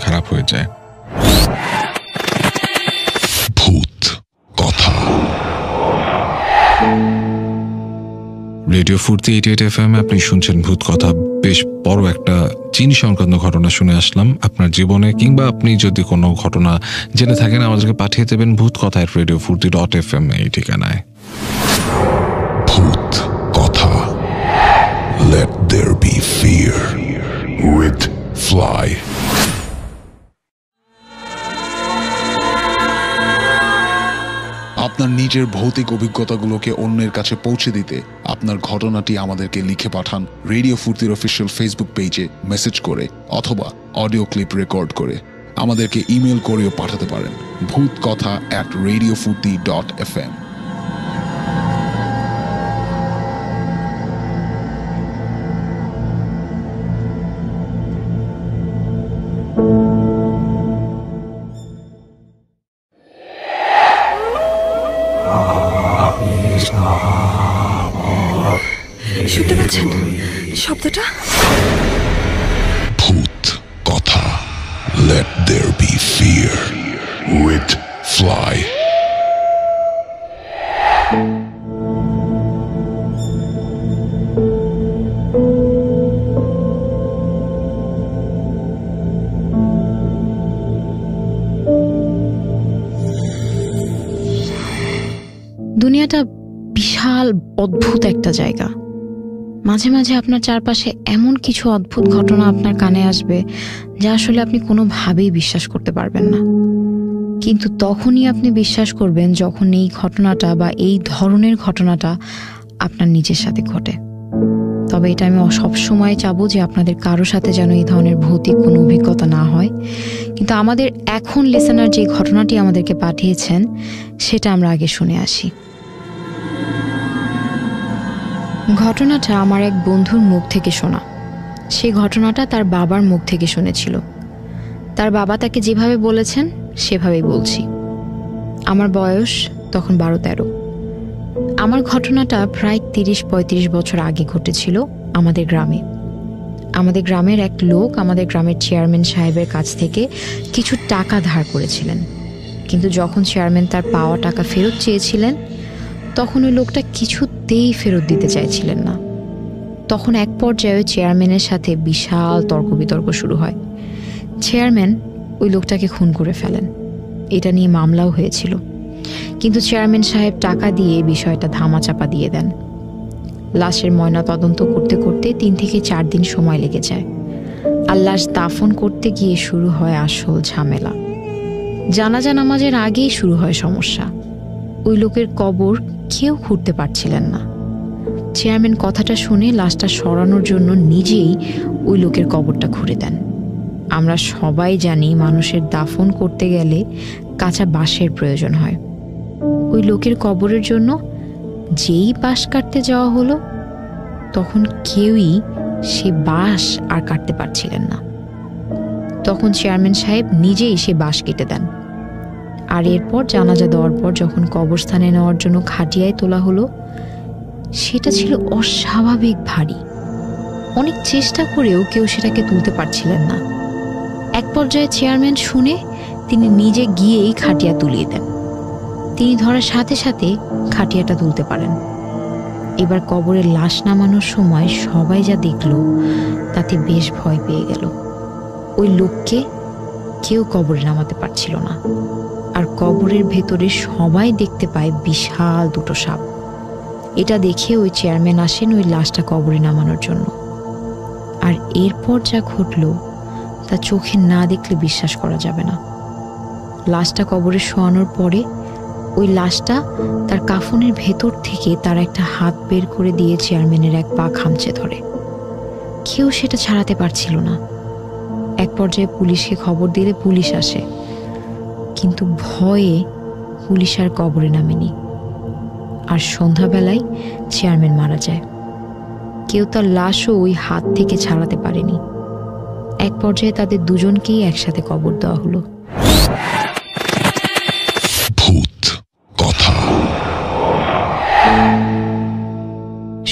খারাপ হয়ে যায়। ভূত কথা। রেডিও ফুর্তি 88 FM আপনি শুনছেন ভূত কথা। বেশ বড় একটা চীন সংক্রান্ত ঘটনা শুনে আসলাম। আপনার জীবনে কিংবা আপনি যদি কোনো ঘটনা জেনে থাকেন আমাদেরকে পাঠিয়ে দেবেন ভূত কথা @radiofurti.fm এই ঠিকানায়। ভূত কথা। Let there be fear with Fly। আপনার নিজের ভৌতিক অভিজ্ঞতাগুলোকে অন্যের কাছে পৌঁছে দিতে আপনার ঘটনাটি আমাদেরকে লিখে পাঠান রেডিও ফুর্তির অফিসিয়াল ফেসবুক পেজে মেসেজ করে অথবা অডিও ক্লিপ রেকর্ড করে। আমাদেরকে ইমেল করেও পাঠাতে পারেন bhutkotha@radiofurti.fm। শুনতে পাচ্ছেন শব্দটা? ভূত কথা। Let there be fear with Fly। দুনিয়াটা বিশাল অদ্ভুত একটা জায়গা। মাঝে মাঝে আপনার চারপাশে এমন কিছু অদ্ভুত ঘটনা আপনার কানে আসবে যা আসলে আপনি কোনোভাবেই বিশ্বাস করতে পারবেন না, কিন্তু তখনই আপনি বিশ্বাস করবেন যখন এই ঘটনাটা বা এই ধরনের ঘটনাটা আপনার নিজের সাথে ঘটে। তবে এটা আমি সবসময় চাবো যে আপনাদের কারো সাথে যেন এই ধরনের ভৌতিক কোনো অভিজ্ঞতা না হয়। কিন্তু আমাদের এখন লিসেনার যে ঘটনাটি আমাদেরকে পাঠিয়েছেন সেটা আমরা আগে শুনে আসি। ঘটনাটা আমার এক বন্ধুর মুখ থেকে শোনা। সেই ঘটনাটা তার বাবার মুখ থেকে শুনেছিল। তার বাবা তাকে যেভাবে বলেছেন সেভাবেই বলছি। আমার বয়স তখন 12-13। আমার ঘটনাটা প্রায় 30-35 বছর আগে ঘটেছিল আমাদের গ্রামে। আমাদের গ্রামের এক লোক আমাদের গ্রামের চেয়ারম্যান সাহেবের কাছ থেকে কিছু টাকা ধার করেছিলেন, কিন্তু যখন চেয়ারম্যান তার পাওয়া টাকা ফেরত চেয়েছিলেন তখন ওই লোকটা কিছুতেই ফেরত দিতে চাইছিলেন না। তখন এক পর্যায়ে চেয়ারম্যানের সাথে বিশাল তর্ক বিতর্ক শুরু হয়। চেয়ারম্যান ওই লোকটাকে খুন করে ফেলেন। এটা নিয়ে মামলাও হয়েছিল, কিন্তু চেয়ারম্যান সাহেব টাকা দিয়ে বিষয়টা ধামাচাপা দিয়ে দেন। লাশের ময়না তদন্ত করতে করতে 3 থেকে 4 দিন সময় লেগে যায়। আর লাশ দাফন করতে গিয়ে শুরু হয় আসল ঝামেলা। জানাজা নামাজের আগেই শুরু হয় সমস্যা। ওই লোকের কবর কেউ খুঁড়তে পারছিলেন না। চেয়ারম্যান কথাটা শুনে লাশটা সরানোর জন্য নিজেই ওই লোকের কবরটা খুঁড়ে দেন। আমরা সবাই জানি মানুষের দাফন করতে গেলে কাঁচা বাঁশের প্রয়োজন হয়। ওই লোকের কবরের জন্য যেই বাঁশ কাটতে যাওয়া হলো তখন কেউই সে বাঁশ আর কাটতে পারছিলেন না। তখন চেয়ারম্যান সাহেব নিজেই সে বাঁশ কেটে দেন। আর এরপর জানাজা দেওয়ার পর যখন কবরস্থানে নেওয়ার জন্য খাটিয়ায় তোলা হলো, সেটা ছিল অস্বাভাবিক ভারী। অনেক চেষ্টা করেও কেউ সেটাকে তুলতে পারছিলেন না। এক পর্যায়ে চেয়ারম্যান শুনে তিনি নিজে গিয়েই খাটিয়া তুলিয়ে দেন। তিনি ধরার সাথে সাথে খাটিয়াটা তুলতে পারেন। এবার কবরের লাশ নামানোর সময় সবাই যা দেখল তাতে বেশ ভয় পেয়ে গেল। ওই লোককে কেউ কবরে নামাতে পারছিল না। আর কবরের ভেতরে সবাই দেখতে পায় বিশাল 2টো সাপ। এটা দেখে ওই চেয়ারম্যান আসেন ওই লাশটা কবরে নামানোর জন্য। আর এরপর যা ঘটল তা চোখে না দেখলে বিশ্বাস করা যাবে না। লাশটা কবরে শোয়ানোর পরে ওই লাশটা তার কাফনের ভেতর থেকে তার একটা হাত বের করে দিয়ে চেয়ারম্যানের এক পা খামচে ধরে। কেউ সেটা ছাড়াতে পারছিল না। এক পর্যায়ে পুলিশকে খবর দিলে পুলিশ আসে, কিন্তু ভয়ে পুলিশ আর কবরে নামেনি। আর সন্ধ্যাবেলায় চেয়ারম্যান মারা যায়। কেউ তার লাশও ওই হাত থেকে ছাড়াতে পারেনি। এক পর্যায়ে তাদের দুজনকেই একসাথে কবর দেওয়া হলো।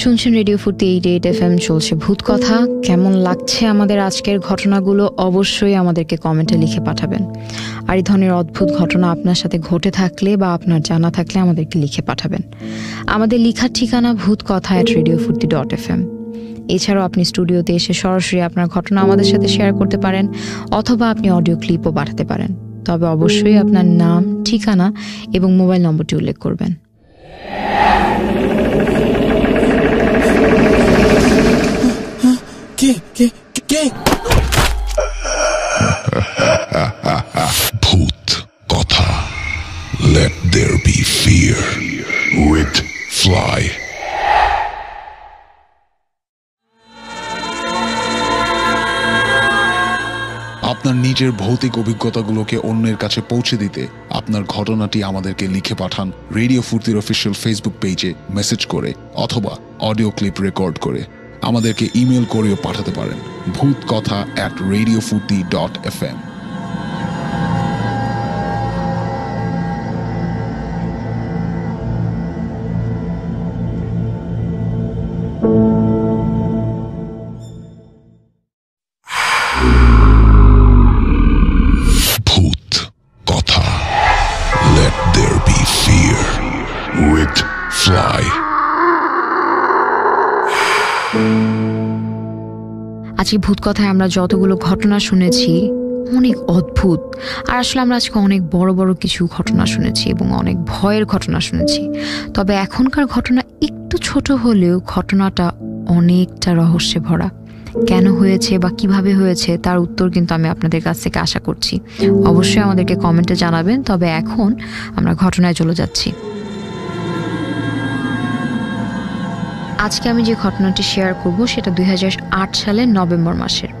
শুনছেন রেডিও 48 FM, চলছে ভূত কথা। কেমন লাগছে আমাদের আজকের ঘটনাগুলো অবশ্যই আমাদেরকে কমেন্টে লিখে পাঠাবেন। আর এই ধরনের অদ্ভুত ঘটনা আপনার সাথে ঘটে থাকলে বা আপনার জানা থাকলে আমাদেরকে লিখে পাঠাবেন। আমাদের লেখার ঠিকানা bhutkotha@radio40.fm। এছাড়াও আপনি স্টুডিওতে এসে সরাসরি আপনার ঘটনা আমাদের সাথে শেয়ার করতে পারেন, অথবা আপনি অডিও ক্লিপও পাঠাতে পারেন। তবে অবশ্যই আপনার নাম, ঠিকানা এবং মোবাইল নম্বরটি উল্লেখ করবেন। Bhoot Kotha. Let there be fear with Fly. আপনার নিজের ভৌতিক অভিজ্ঞতাগুলোকে অন্যের কাছে পৌঁছে দিতে আপনার ঘটনাটি আমাদেরকে লিখে পাঠান রেডিও ফুর্তির অফিসিয়াল ফেসবুক পেজে মেসেজ করে অথবা অডিও ক্লিপ রেকর্ড করে। আমাদেরকে ইমেল করেও পাঠাতে পারেন bhutkotha@radiofurti.fm। Bhoot Kotha. Let there be fear with Fly. আজকে ভূত কথায় আমরা যতগুলো ঘটনা শুনেছি অনেক অদ্ভুত, আর আসলে আমরা আজকে অনেক বড় বড় কিছু ঘটনা শুনেছি এবং অনেক ভয়ের ঘটনা শুনেছি। তবে এখনকার ঘটনা একটু ছোট হলেও ঘটনাটা অনেকটা রহস্যে ভরা। কেন হয়েছে বা কিভাবে হয়েছে তার উত্তর কিন্তু আমি আপনাদের কাছ থেকে আশা করছি। অবশ্যই আমাদেরকে কমেন্টে জানাবেন। তবে এখন আমরা ঘটনায় চলে যাচ্ছি। আজকে আমি যে ঘটনাটি শেয়ার করব সেটা 2008 সালের নভেম্বর মাসের।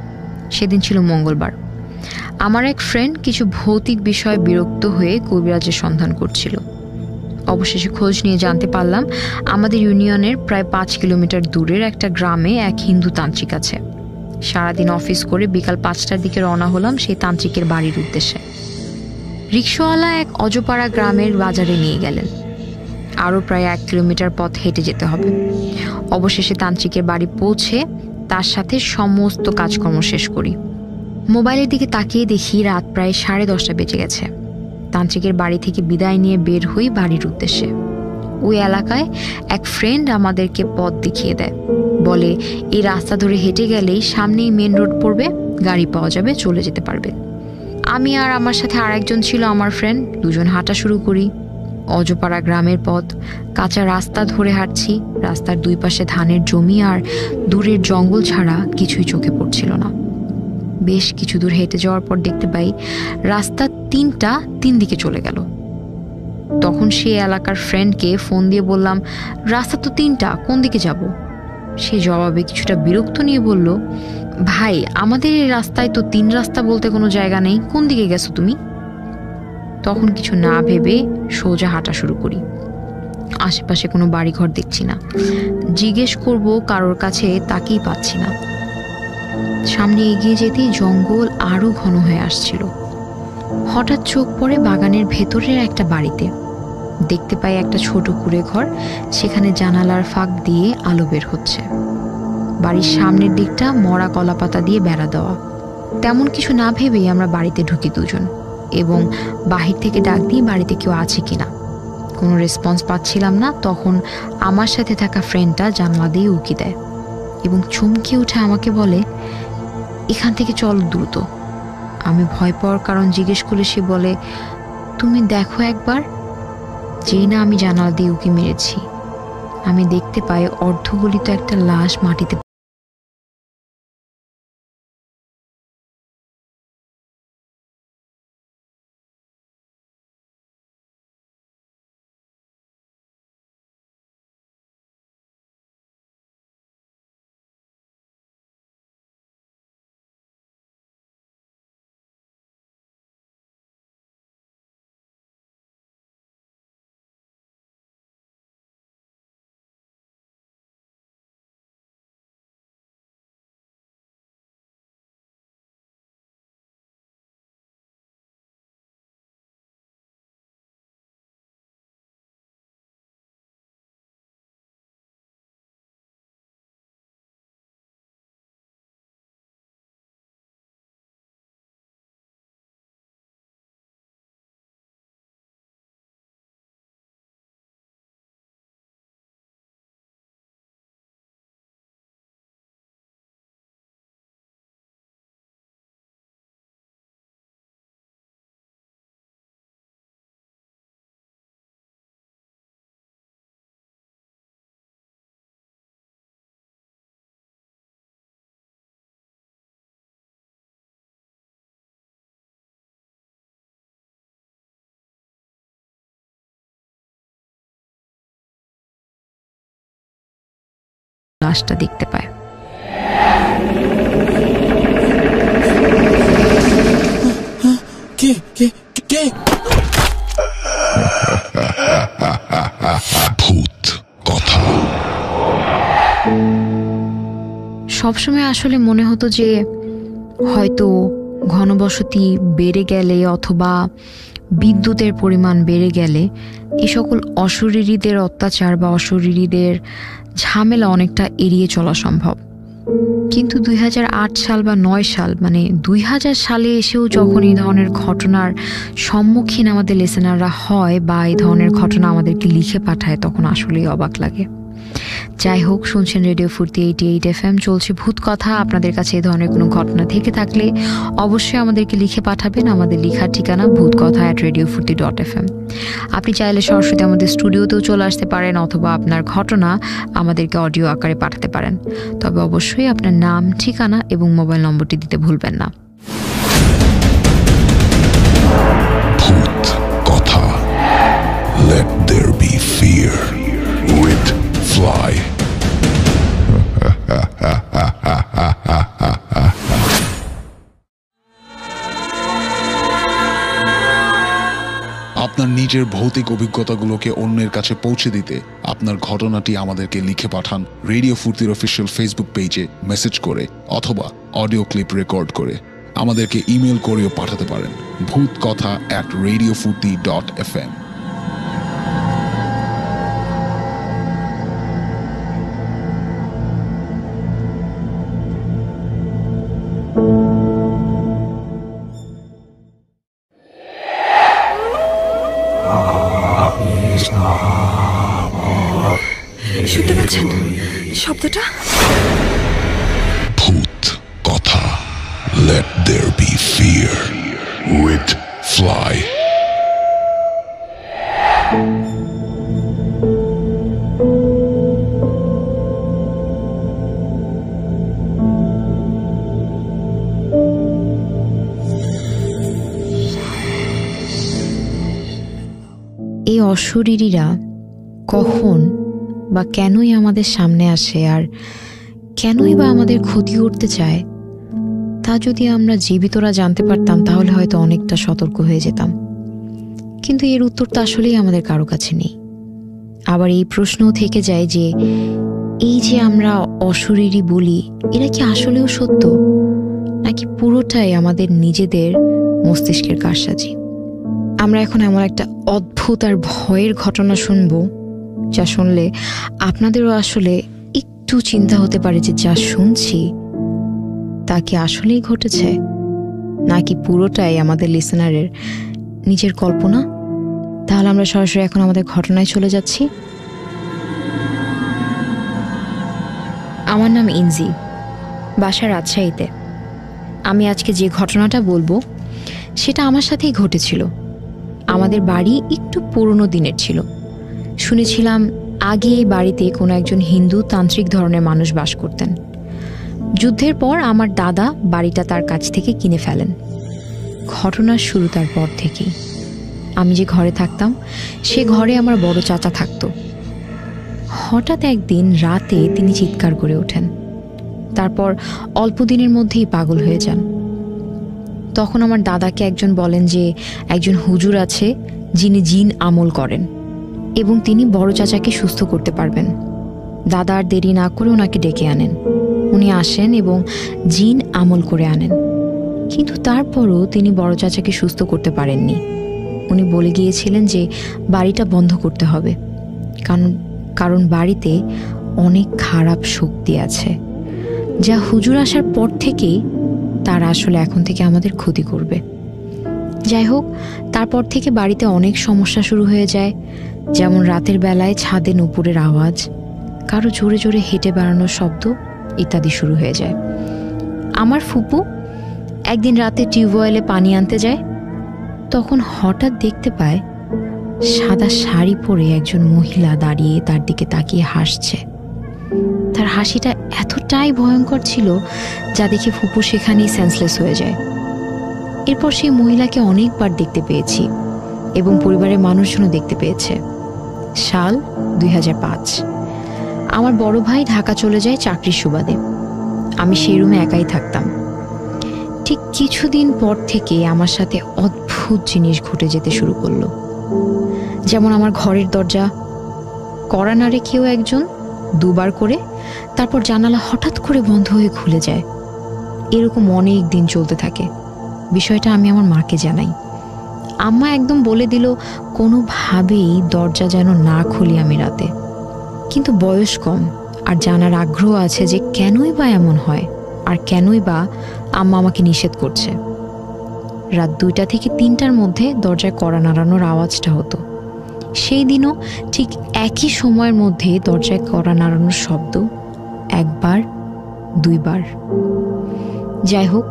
সেদিন ছিল মঙ্গলবার। আমার এক ফ্রেন্ড কিছু ভৌতিক বিষয়ে বিরক্ত হয়ে কবিরাজের সন্ধান করছিল। অবশেষে খোঁজ নিয়ে জানতে পারলাম আমাদের ইউনিয়নের প্রায় 5 কিলোমিটার দূরের একটা গ্রামে এক হিন্দু তান্ত্রিক আছে। সারাদিন অফিস করে বিকাল 5টার দিকে রওনা হলাম সেই তান্ত্রিকের বাড়ির উদ্দেশ্যে। রিক্সাওয়ালা এক অজপাড়া গ্রামের বাজারে নিয়ে গেলেন। আরও প্রায় 1 কিলোমিটার পথ হেঁটে যেতে হবে। অবশেষে তান্ত্রিকের বাড়ি পৌঁছে তার সাথে সমস্ত কাজকর্ম শেষ করি। মোবাইলের দিকে তাকিয়ে দেখি রাত প্রায় 10:30 বেজে গেছে। তান্ত্রিকের বাড়ি থেকে বিদায় নিয়ে বের হই বাড়ির উদ্দেশ্যে। ওই এলাকায় এক ফ্রেন্ড আমাদেরকে পথ দেখিয়ে দেয়, বলে এই রাস্তা ধরে হেঁটে গেলেই সামনেই মেন রোড পড়বে, গাড়ি পাওয়া যাবে, চলে যেতে পারবে। আমি আর আমার সাথে আরেকজন ছিল আমার ফ্রেন্ড, দুজন হাঁটা শুরু করি। অজপাড়া গ্রামের পথ, কাঁচা রাস্তা ধরে হাঁটছি। রাস্তার দুই পাশে ধানের জমি আর দূরের জঙ্গল ছাড়া কিছুই চোখে পড়ছিল না। বেশ কিছু দূর হেঁটে যাওয়ার পর দেখতে পাই রাস্তা 3টা 3 দিকে চলে গেল। তখন সে এলাকার ফ্রেন্ডকে ফোন দিয়ে বললাম, রাস্তা তো 3টা, কোন দিকে যাব? সে জবাবে কিছুটা বিরক্ত নিয়ে বলল, ভাই আমাদের এই রাস্তায় তো 3 রাস্তা বলতে কোনো জায়গা নেই, কোন দিকে গেছো তুমি? তখন কিছু না ভেবে সোজা হাঁটা শুরু করি। আশেপাশে কোনো বাড়িঘর দেখছি না। জিজ্ঞেস করব কারোর কাছে, তাকেই পাচ্ছি না। সামনে এগিয়ে যেতেই জঙ্গল আরো ঘন হয়ে আসছিল। হঠাৎ চোখ পড়ে বাগানের ভেতরের একটা বাড়িতে। দেখতে পাই একটা ছোট কুঁড়ে ঘর, সেখানে জানালার ফাঁক দিয়ে আলো বের হচ্ছে। বাড়ির সামনের দিকটা মরা কলাপাতা দিয়ে বেড়া দেওয়া। তেমন কিছু না ভেবেই আমরা বাড়িতে ঢুকি দুজন, এবং বাহির থেকে ডাক দিই বাড়িতে কেউ আছে কিনা। কোনো রেসপন্স পাচ্ছিলাম না। তখন আমার সাথে থাকা ফ্রেন্ডটা জানলা দিয়ে উকি দেয় এবং চমকে উঠে আমাকে বলে, এখান থেকে চল দ্রুত। আমি ভয় পাওয়ার কারণ জিজ্ঞেস করলে সে বলে, তুমি দেখো একবার। যেই না আমি জানালা দিয়ে উকি মেরেছি, আমি দেখতে পাই অর্ধগলিত একটা লাশ মাটিতে গাছটা দেখতে পায়। ভূত কথা। সবসময় আসলে মনে হতো যে হয়তো ঘনবসতি বেড়ে গেলে অথবা বিদ্যুতের পরিমাণ বেড়ে গেলে এই সকল অশরীরীদের অত্যাচার বা অশরীরীদের ঝামেলা অনেকটা এড়িয়ে চলা সম্ভব। কিন্তু 2008 সাল বা 9 সাল মানে 2000 সালে এসেও যখন এই ধরনের ঘটনার সম্মুখীন আমাদের লিসেনাররা হয় বা এই ধরনের ঘটনা আমাদেরকে লিখে পাঠায়, তখন আসলেই অবাক লাগে। যাই হোক, শুনছেন রেডিও ফুর্তি 88 FM, চলছে ভূত কথা। আপনাদের কাছে এই ধরনের কোনো ঘটনা থেকে থাকলে অবশ্যই আমাদেরকে লিখে পাঠাবেন। আমাদের লেখার ঠিকানা bhutkotha@radiofurti.fm। আপনি চাইলে সরাসরি আমাদের স্টুডিওতেও চলে আসতে পারেন অথবা আপনার ঘটনা আমাদেরকে অডিও আকারে পাঠাতে পারেন। তবে অবশ্যই আপনার নাম, ঠিকানা এবং মোবাইল নম্বরটি দিতে ভুলবেন না। ভূত কথা। Let there be fear with Fly. আপনার নিজের ভৌতিক অভিজ্ঞতাগুলোকে অন্যের কাছে পৌঁছে দিতে আপনার ঘটনাটি আমাদেরকে লিখে পাঠান রেডিও ফুর্তির অফিসিয়াল ফেসবুক পেজে মেসেজ করে অথবা অডিও ক্লিপ রেকর্ড করে। আমাদেরকে ইমেল করেও পাঠাতে পারেন bhutkotha@radiofurti.fm। শুনতে পাচ্ছেন শব্দটা? ভূত কথা। Let there be fear with Fly. এই অশরীরীরা কখন বা কেনই আমাদের সামনে আসে আর কেনই বা আমাদের ক্ষতি করতে চায়, তা যদি আমরা জীবিতরা জানতে পারতাম তাহলে হয়তো অনেকটা সতর্ক হয়ে যেতাম। কিন্তু এর উত্তর তো আসলেই আমাদের কারো কাছে নেই। আবার এই প্রশ্নও থেকে যায় যে এই যে আমরা অশরীরী বলি, এরা কি আসলেও সত্য নাকি পুরোটাই আমাদের নিজেদের মস্তিষ্কের কারসাজি? আমরা এখন এমন একটা অদ্ভুত আর ভয়ের ঘটনা শুনব যা শুনলে আপনাদেরও আসলে একটু চিন্তা হতে পারে যে যা শুনছি তা কি আসলেই ঘটেছে নাকি পুরোটাই আমাদের লিসেনারের নিজের কল্পনা। তাহলে আমরা সরাসরি এখন আমাদের ঘটনায় চলে যাচ্ছি। আমার নাম ইনজি, বাসা রাজশাহীতে। আমি আজকে যে ঘটনাটা বলবো সেটা আমার সাথেই ঘটেছিল। আমাদের বাড়ি একটু পুরনো দিনের ছিল। শুনেছিলাম আগে এই বাড়িতে কোনো একজন হিন্দু তান্ত্রিক ধরনের মানুষ বাস করতেন। যুদ্ধের পর আমার দাদা বাড়িটা তার কাছ থেকে কিনে ফেলেন। ঘটনার শুরু তার পর থেকেই। আমি যে ঘরে থাকতাম সে ঘরে আমার বড় চাচা থাকতো। হঠাৎ একদিন রাতে তিনি চিৎকার করে ওঠেন, তারপর অল্প দিনের মধ্যেই পাগল হয়ে যান। তখন আমার দাদাকে একজন বলেন যে একজন হুজুর আছে যিনি জিন আমল করেন এবং তিনি বড় চাচাকে সুস্থ করতে পারবেন। দাদা আর দেরি না করে ওনাকে ডেকে আনেন। উনি আসেন এবং জিন আমল করে আনেন, কিন্তু তারপরও তিনি বড় চাচাকে সুস্থ করতে পারেননি। উনি বলে গিয়েছিলেন যে বাড়িটা বন্ধ করতে হবে, কারণ বাড়িতে অনেক খারাপ শক্তি আছে যা হুজুর আসার পর থেকেই তারা আসলে এখন থেকে আমাদের ক্ষতি করবে। যাই হোক, তারপর থেকে বাড়িতে অনেক সমস্যা শুরু হয়ে যায়, যেমন রাতের বেলায় ছাদে নুপুরের আওয়াজ, কারো জোরে জোরে হেঁটে বেড়ানোর শব্দ ইত্যাদি শুরু হয়ে যায়। আমার ফুপু একদিন রাতে টিউবওয়েলে পানি আনতে যায়, তখন হঠাৎ দেখতে পায় সাদা শাড়ি পরে একজন মহিলা দাঁড়িয়ে তার দিকে তাকিয়ে হাসছে। তার হাসিটা এতটাই ভয়ঙ্কর ছিল যা দেখে ফুপু সেখানেই সেন্সলেস হয়ে যায়। এরপর সেই মহিলাকে অনেকবার দেখতে পেয়েছি এবং পরিবারের মানুষজনও দেখতে পেয়েছে। সাল 2005। আমার বড় ভাই ঢাকা চলে যায় চাকরির সুবাদে। আমি সেই রুমে একাই থাকতাম। ঠিক কিছুদিন পর থেকে আমার সাথে অদ্ভুত জিনিস ঘটে যেতে শুরু করলো। যেমন আমার ঘরের দরজা কড়া নাড়ে কেউ একজন দুবার করে, তারপর জানালা হঠাৎ করে বন্ধ হয়ে খুলে যায়। এরকম অনেক দিন চলতে থাকে। বিষয়টা আমি আমার মাকে জানাই। আম্মা একদম বলে দিল কোনোভাবেই দরজা যেন না খুলি আমি রাতে। কিন্তু বয়স কম, আর জানার আগ্রহ আছে যে কেনই বা এমন হয়, আর কেনই বা আম্মা আমাকে নিষেধ করছে। রাত 2টা থেকে 3টার মধ্যে দরজায় কড়া নাড়ানোর আওয়াজটা হতো। সেই দিনও ঠিক একই সময়ের মধ্যে দরজায় কড়া নাড়ানোর শব্দ, একবার, 2বার। যাই হোক,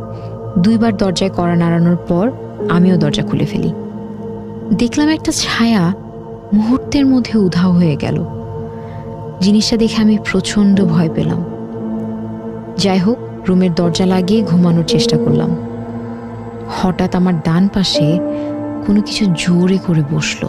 2বার দরজায় কড়া নাড়ানোর পর আমিও দরজা খুলে ফেলি। দেখলাম একটা ছায়া মুহূর্তের মধ্যে উধাও হয়ে গেল। জিনিসটা দেখে আমি প্রচণ্ড ভয় পেলাম। যাই হোক, রুমের দরজা লাগিয়ে ঘুমানোর চেষ্টা করলাম। হঠাৎ আমার ডান পাশে কোনো কিছু জোরে করে বসলো।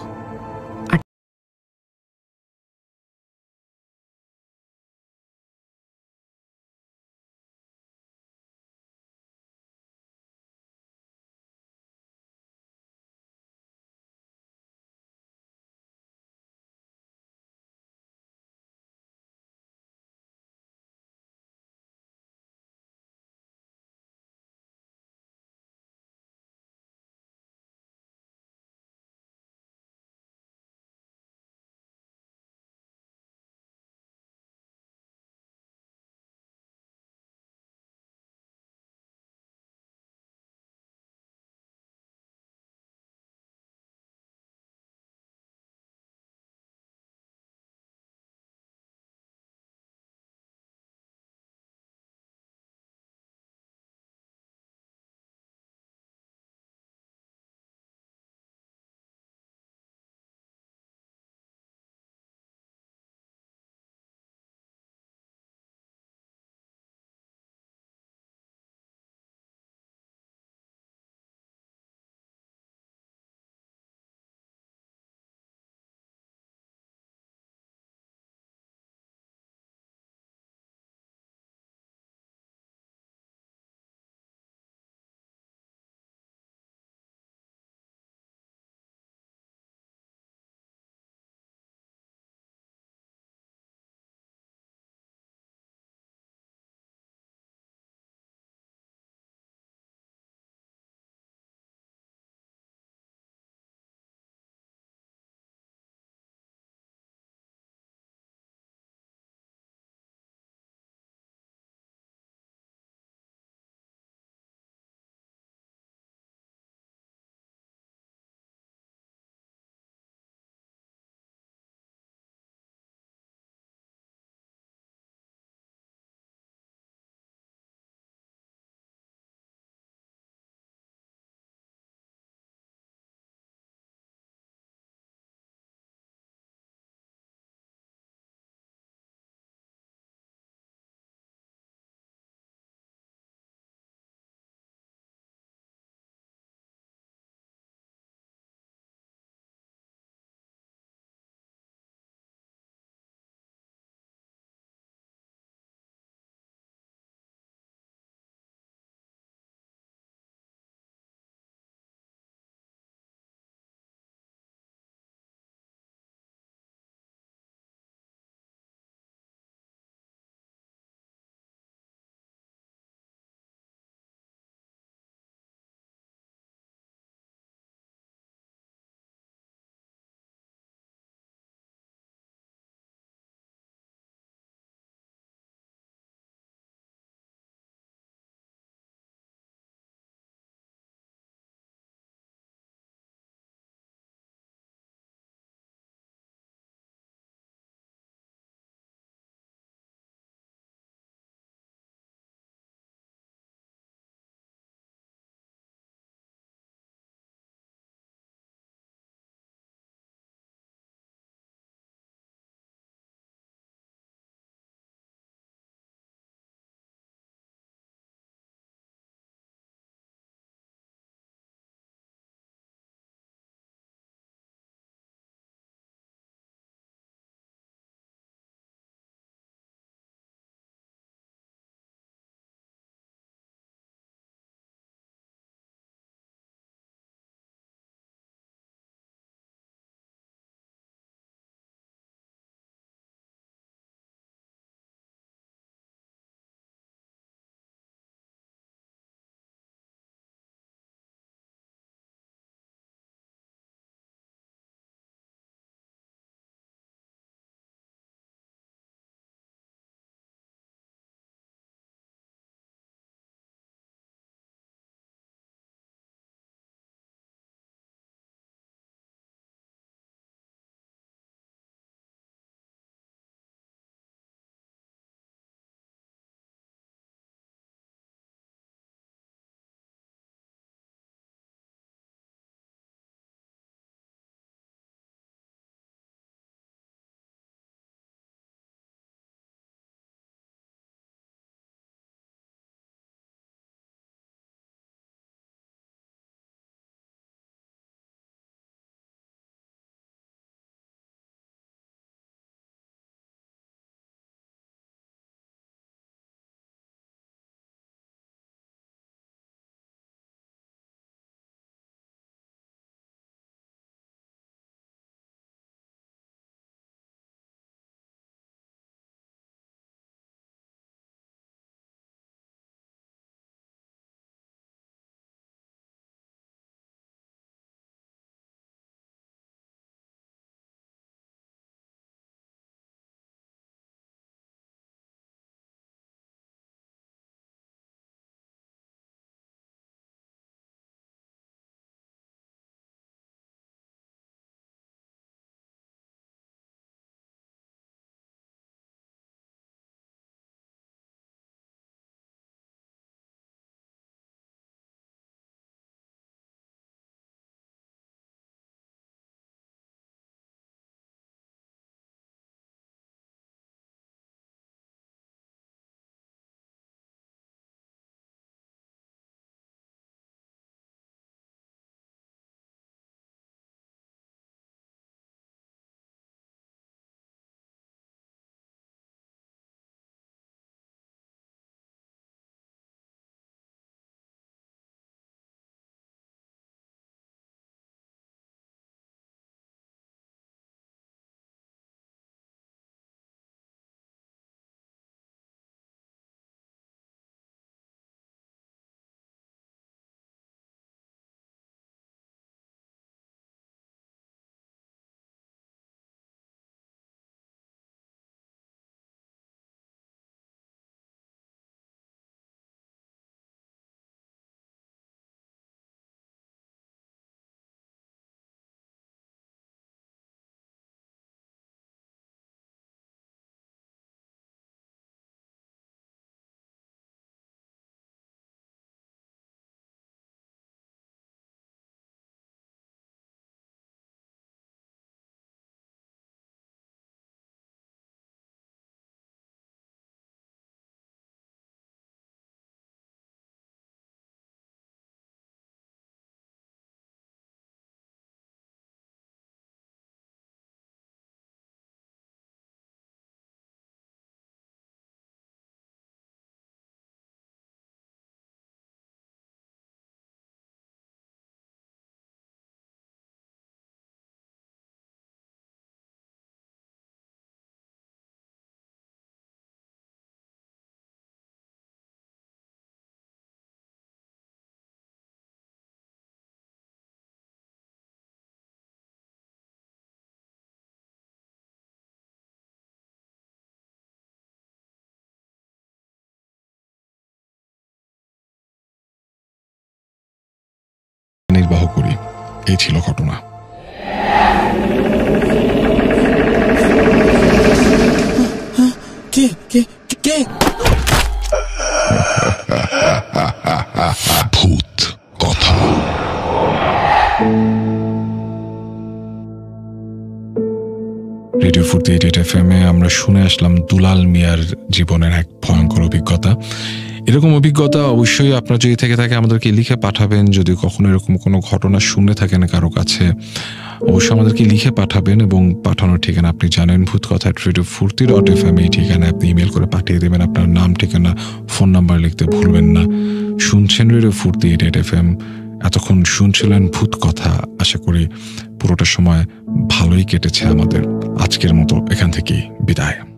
নির্বাহ করি। এই ছিল ঘটনা। কে কে কে? ভূত কথা। রেডিও 48 FM আমরা শুনে আসলাম দুলাল মিয়ার জীবনের এক ভয়ঙ্কর অভিজ্ঞতা। এরকম অভিজ্ঞতা অবশ্যই আপনার যদি থেকে থাকে আমাদেরকে লিখে পাঠাবেন। যদি কখনো এরকম কোনো ঘটনা শুনে থাকেন কারো কাছে, অবশ্যই আমাদেরকে লিখে পাঠাবেন এবং পাঠানোর ঠিকানা আপনি জানেন, ভূতকথা@radio40.fm। এই ঠিকানায় আপনি ইমেল করে পাঠিয়ে দেবেন আপনার নাম, ঠিকানা, ফোন নাম্বার লিখতে ভুলবেন না। শুনছেন রেডিও 48 FM, এতক্ষণ শুনছিলেন ভূত কথা। আশা করি পুরোটা সময় ভালোই কেটেছে আমাদের। আজকের মতো এখান থেকেই বিদায়।